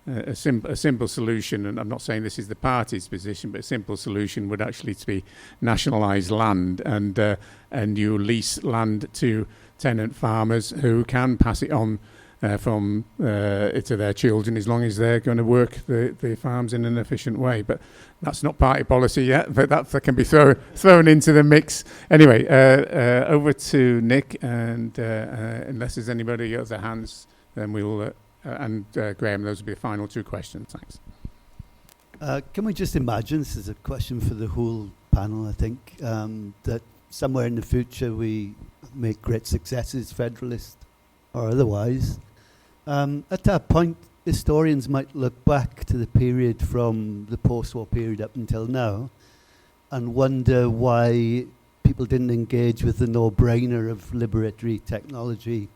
a simple solution, and I'm not saying this is the party's position, but a simple solution would actually to be nationalise land, and you lease land to tenant farmers who can pass it on to their children as long as they're going to work the farms in an efficient way. But that's not party policy yet, but that can be thrown into the mix. Anyway, over to Nick, and unless there's anybody else at hands, then we'll... and Graham, those will be the final two questions. Thanks. Can we just imagine, this is a question for the whole panel, I think, that somewhere in the future we make great successes, federalist or otherwise. At that point, historians might look back to the period from the post-war period up until now and wonder why people didn't engage with the no-brainer of liberatory technology,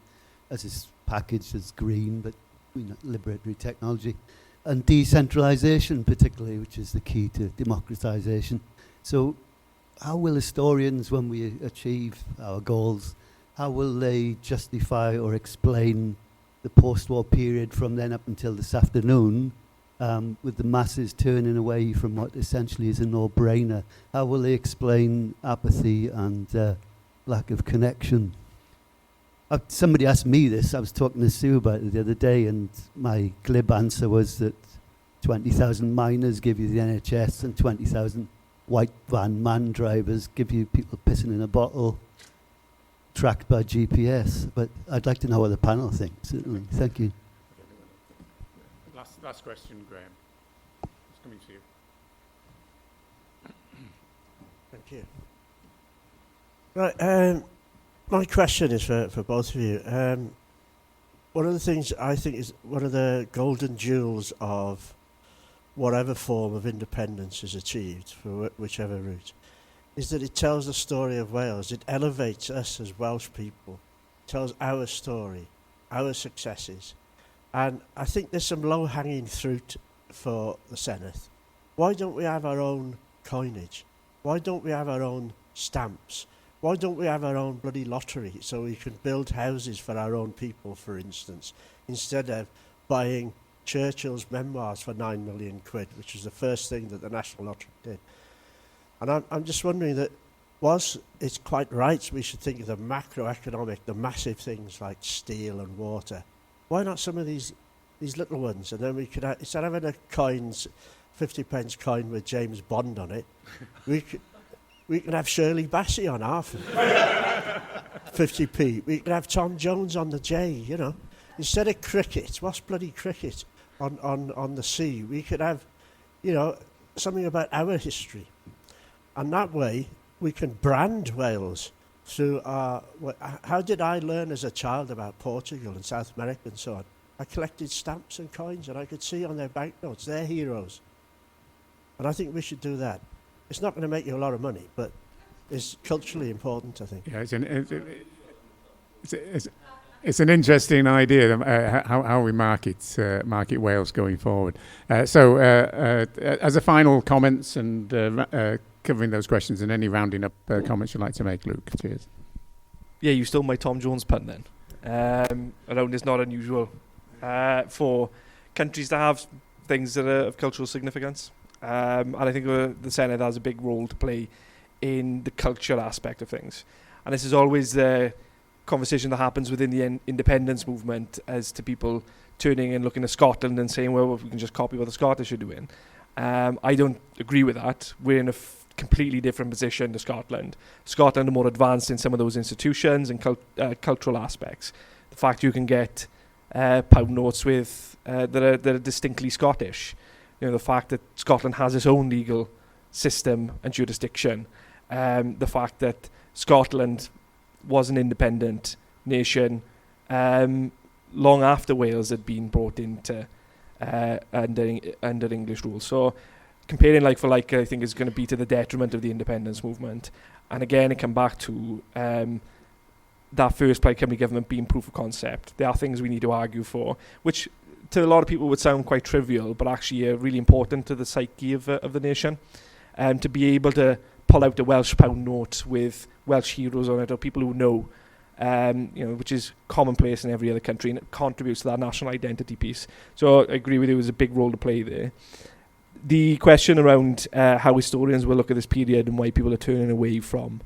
as is packaged as green, but liberatory technology, and decentralisation particularly, which is the key to democratisation. So how will historians, when we achieve our goals, how will they justify or explain the post-war period from then up until this afternoon, with the masses turning away from what essentially is a no-brainer? How will they explain apathy and lack of connection? Somebody asked me this. I was talking to Sue about it the other day, and my glib answer was that 20,000 miners give you the NHS and 20,000 white van man drivers give you people pissing in a bottle tracked by GPS. But I'd like to know what the panel thinks. Certainly. Thank you. Last question, Graham. It's coming to you. Thank you. Right. My question is for both of you. One of the things I think is one of the golden jewels of whatever form of independence is achieved, for whichever route, is that it tells the story of Wales. It elevates us as Welsh people, tells our story, our successes. And I think there's some low-hanging fruit for the Senedd. Why don't we have our own coinage? Why don't we have our own stamps? Why don't we have our own bloody lottery so we can build houses for our own people, for instance, instead of buying Churchill's memoirs for 9 million quid, which was the first thing that the National Lottery did. And I'm just wondering that whilst it's quite right we should think of the macroeconomic, the massive things like steel and water, why not some of these little ones? And then we could, instead of having a coins, 50p coin with James Bond on it, we can have Shirley Bassey on half 50p. We can have Tom Jones on the J, you know. Instead of cricket, what's bloody cricket on the sea? We could have, you know, something about our history. And that way, we can brand Wales through our... How did I learn as a child about Portugal and South America and so on? I collected stamps and coins, and I could see on their banknotes, they're heroes. And I think we should do that. It's not going to make you a lot of money, but it's culturally important, I think. Yeah, it's an interesting idea, how we market Wales going forward. So as a final comments and covering those questions and any rounding up comments you'd like to make, Luke. Cheers. Yeah, you stole my Tom Jones pun then. Around is not unusual for countries to have things that are of cultural significance. And I think the Senedd has a big role to play in the culture aspect of things. And this is always the conversation that happens within the independence movement as to people turning and looking at Scotland and saying, well, we can just copy what the Scottish are doing. I don't agree with that. We're in a completely different position to Scotland. Scotland are more advanced in some of those institutions and cultural aspects. The fact you can get pound notes with that are distinctly Scottish. The fact that Scotland has its own legal system and jurisdiction. The fact that Scotland was an independent nation long after Wales had been brought into under English rule. So comparing like for like, I think is going to be to the detriment of the independence movement. And again, it come back to that first Plaid Cymru government being proof of concept. There are things we need to argue for, which to a lot of people would sound quite trivial, but actually are really important to the psyche of the nation. To be able to pull out a Welsh pound note with Welsh heroes on it, or people who know, which is commonplace in every other country, and it contributes to that national identity piece. So I agree with you, there's a big role to play there. The question around how historians will look at this period and why people are turning away from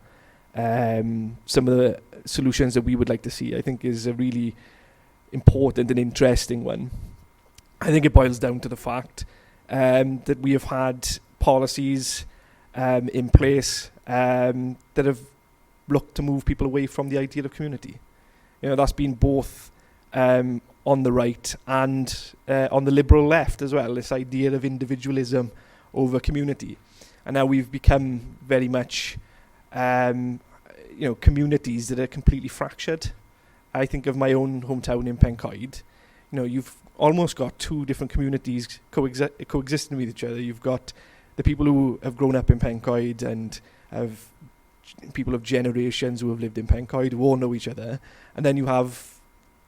some of the solutions that we would like to see, I think is a really important and interesting one. I think it boils down to the fact that we have had policies in place that have looked to move people away from the idea of community. That's been both on the right and on the liberal left as well, this idea of individualism over community. And now we've become very much communities that are completely fractured. I think of my own hometown in Pencoed. You've almost got two different communities coexisting with each other. You've got the people who have grown up in Pencoed and have people of generations who have lived in Pencoed who all know each other. And then you have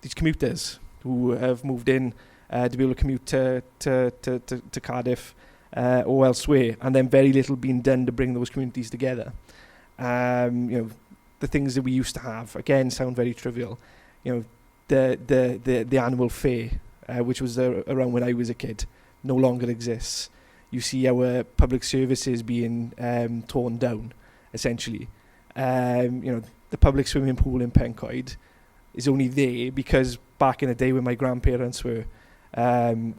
these commuters who have moved in to be able to commute to Cardiff or elsewhere, and then very little being done to bring those communities together. The things that we used to have, again, sound very trivial. The annual fair, which was around when I was a kid, no longer exists. You see our public services being torn down, essentially. The public swimming pool in Pencoed is only there because back in the day when my grandparents were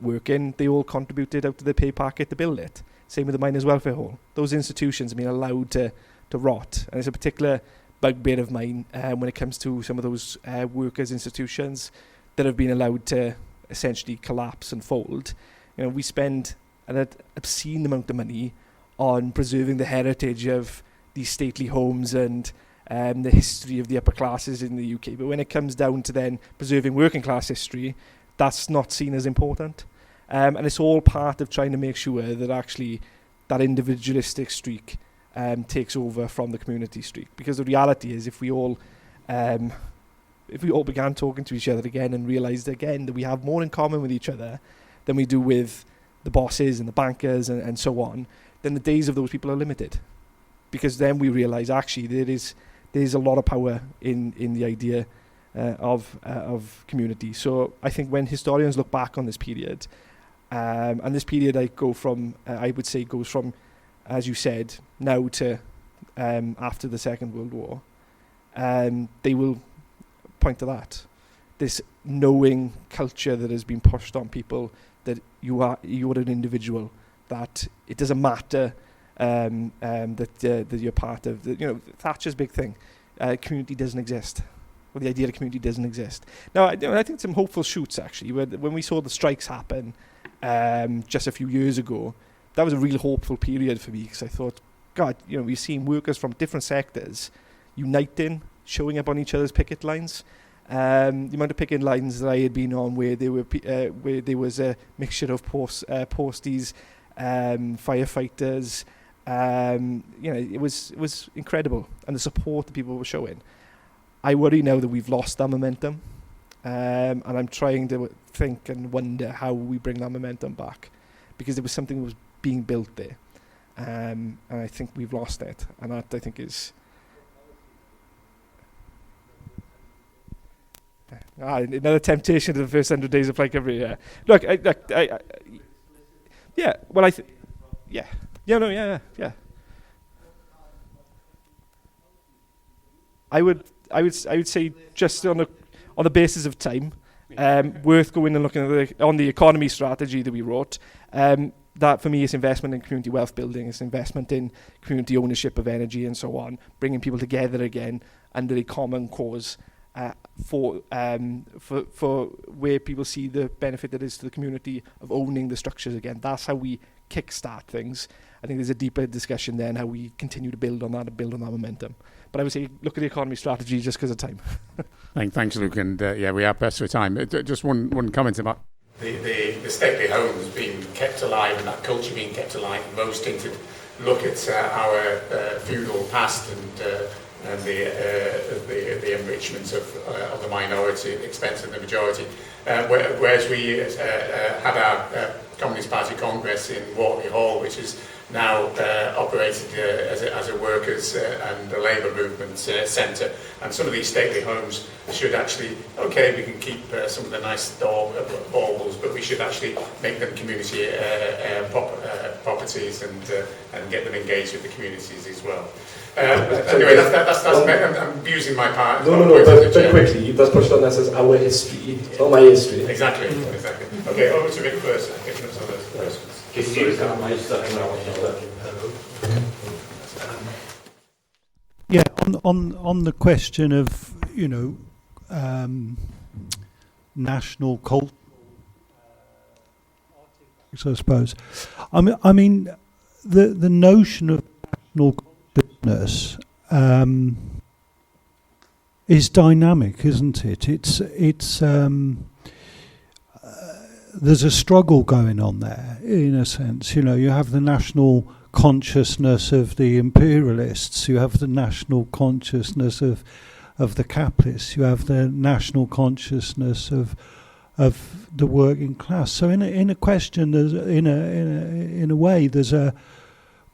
working, they all contributed out to the pay packet to build it. Same with the Miners' Welfare Hall. Those institutions have been allowed to rot. And it's a particular bugbear of mine when it comes to some of those workers' institutions that have been allowed to essentially collapse and fold. We spend an obscene amount of money on preserving the heritage of these stately homes and the history of the upper classes in the UK. But when it comes down to then preserving working class history, that's not seen as important. And it's all part of trying to make sure that actually that individualistic streak takes over from the community streak. Because the reality is, if we all began talking to each other again and realised again that we have more in common with each other than we do with the bosses and the bankers and so on, then the days of those people are limited. Because then we realise actually there is a lot of power in the idea of community. So I think when historians look back on this period, and this period I would say goes from, as you said, now to after the Second World War, they will point to that. This knowing culture that has been pushed on people, that you are an individual, that it doesn't matter that you're part of. Thatcher's big thing. Community doesn't exist. Well, the idea of community doesn't exist. Now, I think some hopeful shoots, actually. When we saw the strikes happen just a few years ago, that was a real hopeful period for me, because I thought God, you know, we've seen workers from different sectors uniting, showing up on each other's picket lines. The amount of picket lines that I had been on where there was a mixture of posties, firefighters, you know, it was incredible, and the support that people were showing. I worry now that we've lost that momentum, and I'm trying to think and wonder how we bring that momentum back, because there was something that was being built there, and I think we've lost it, and that I think is another temptation to the first 100 days of Plaid Cymru. Yeah, look, yeah. Well, yeah. I would say just on the basis of time, worth going and looking at on the economy strategy that we wrote. That for me is investment in community wealth building, it's investment in community ownership of energy and so on, bringing people together again under a common cause for where people see the benefit that is to the community of owning the structures again. That's how we kickstart things. I think there's a deeper discussion there on how we continue to build on that and build on that momentum. But I would say look at the economy strategy just because of time. Thanks, Luke. And yeah, we are pressed for time. Just one comment about the stately homes being kept alive and that culture being kept alive. Most tinted look at our feudal past and the enrichment of the minority at the expense of the majority. Whereas we had our Communist Party Congress in Watley Hall, which is now operated as a workers' and a labour movement centre. And some of these stately homes should actually, okay, we can keep some of the nice baubles, but we should actually make them community properties and get them engaged with the communities as well. Anyway, that's I'm using my part. No, but very quickly, that's pushed on this as our history, it's not my history. Exactly. Okay, over to Rick first. Yeah, on the question of, you know, national culture, I suppose. I mean, the notion of national consciousness is dynamic, isn't it? It's there's a struggle going on there, in a sense. You know, you have the national consciousness of the imperialists, you have the national consciousness of the capitalists, you have the national consciousness of the working class. So in a question, there's in a way, there's a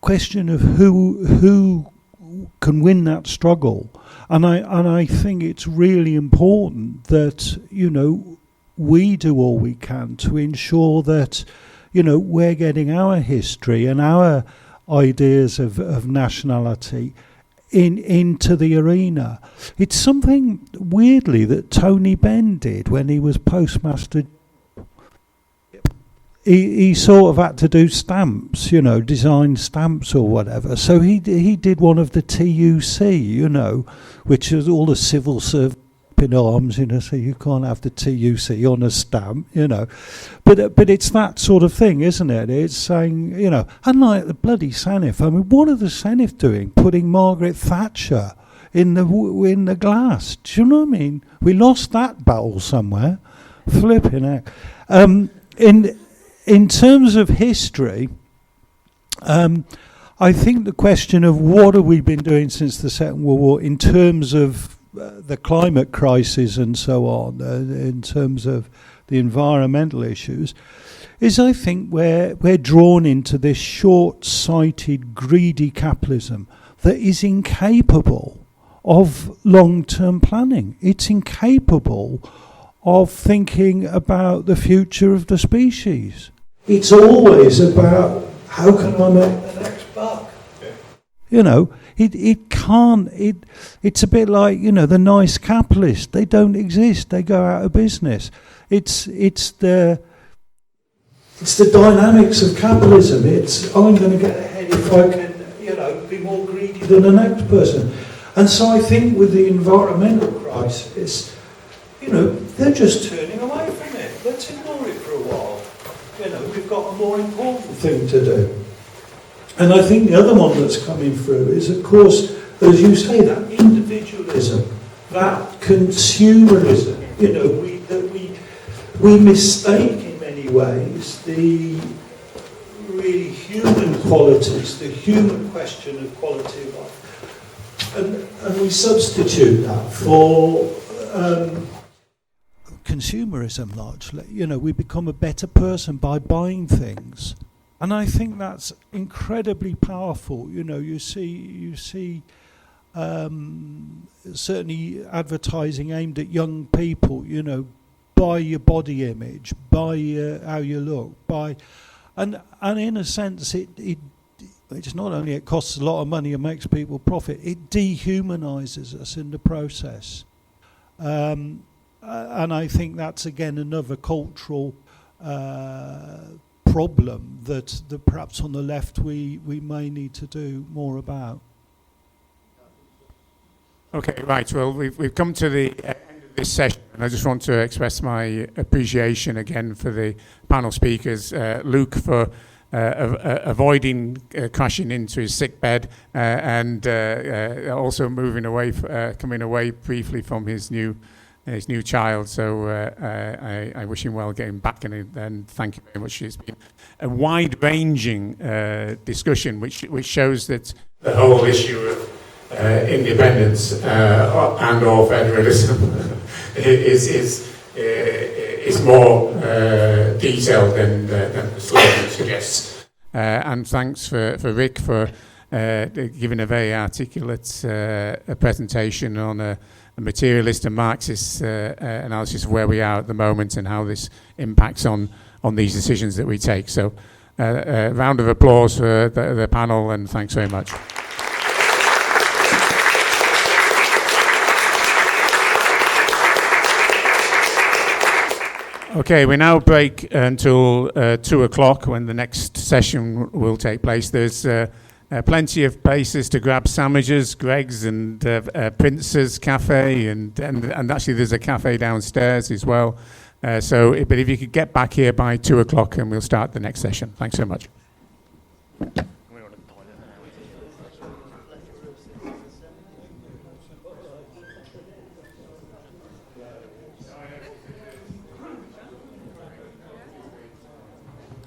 question of who can win that struggle, and I think it's really important that, you know, we do all we can to ensure that, you know, we're getting our history and our ideas of nationality into the arena. It's something, weirdly, that Tony Benn did when he was postmaster. He sort of had to do stamps, you know, design stamps or whatever. So he did one of the TUC, you know, which is all the civil service in arms, you know, so you can't have the TUC on a stamp, you know. But it's that sort of thing, isn't it? It's saying, you know, unlike the bloody Senedd. I mean, what are the Senedd doing? Putting Margaret Thatcher in the glass. Do you know what I mean? We lost that battle somewhere. Flipping heck. In terms of history, I think the question of what have we been doing since the Second World War in terms of the climate crisis and so on, in terms of the environmental issues, is I think we're drawn into this short-sighted, greedy capitalism that is incapable of long-term planning. It's incapable of thinking about the future of the species. It's always about how can I make the next buck. Yeah. You know, it can't. It's a bit like, you know, the nice capitalists. They don't exist. They go out of business. It's the dynamics of capitalism. It's I'm going to get ahead if I can, you know, be more greedy than the next person. And so I think with the environmental crisis, you know, they're just turning away from it. Let's ignore it for a while. You know, we've got a more important thing to do. And I think the other one that's coming through is, of course, as you say, that individualism, that consumerism. You know, we mistake in many ways the really human qualities, the human question of quality of life, and we substitute that for consumerism largely. You know, we become a better person by buying things. And I think that's incredibly powerful. You know, you see certainly advertising aimed at young people, you know, buy your body image, buy how you look, and in a sense it's not only it costs a lot of money and makes people profit, it dehumanizes us in the process. And I think that's again another cultural problem that perhaps on the left we may need to do more about. Okay, right. Well, we've come to the end of this session, and I just want to express my appreciation again for the panel speakers. Luke for avoiding crashing into his sick bed, and also coming away briefly from his new child. So I wish him well getting back, and thank you very much. It's been a wide-ranging discussion, which shows that the whole issue of independence and or federalism is more detailed than the slogan suggests. And thanks for Rick for giving a very articulate presentation on a materialist and Marxist analysis of where we are at the moment and how this impacts on these decisions that we take. So a round of applause for the panel, and thanks very much. Okay, we now break until 2 o'clock when the next session will take place. There's plenty of places to grab sandwiches, Greg's and Prince's Cafe, and actually there's a cafe downstairs as well. But if you could get back here by 2 o'clock and we'll start the next session. Thanks so much.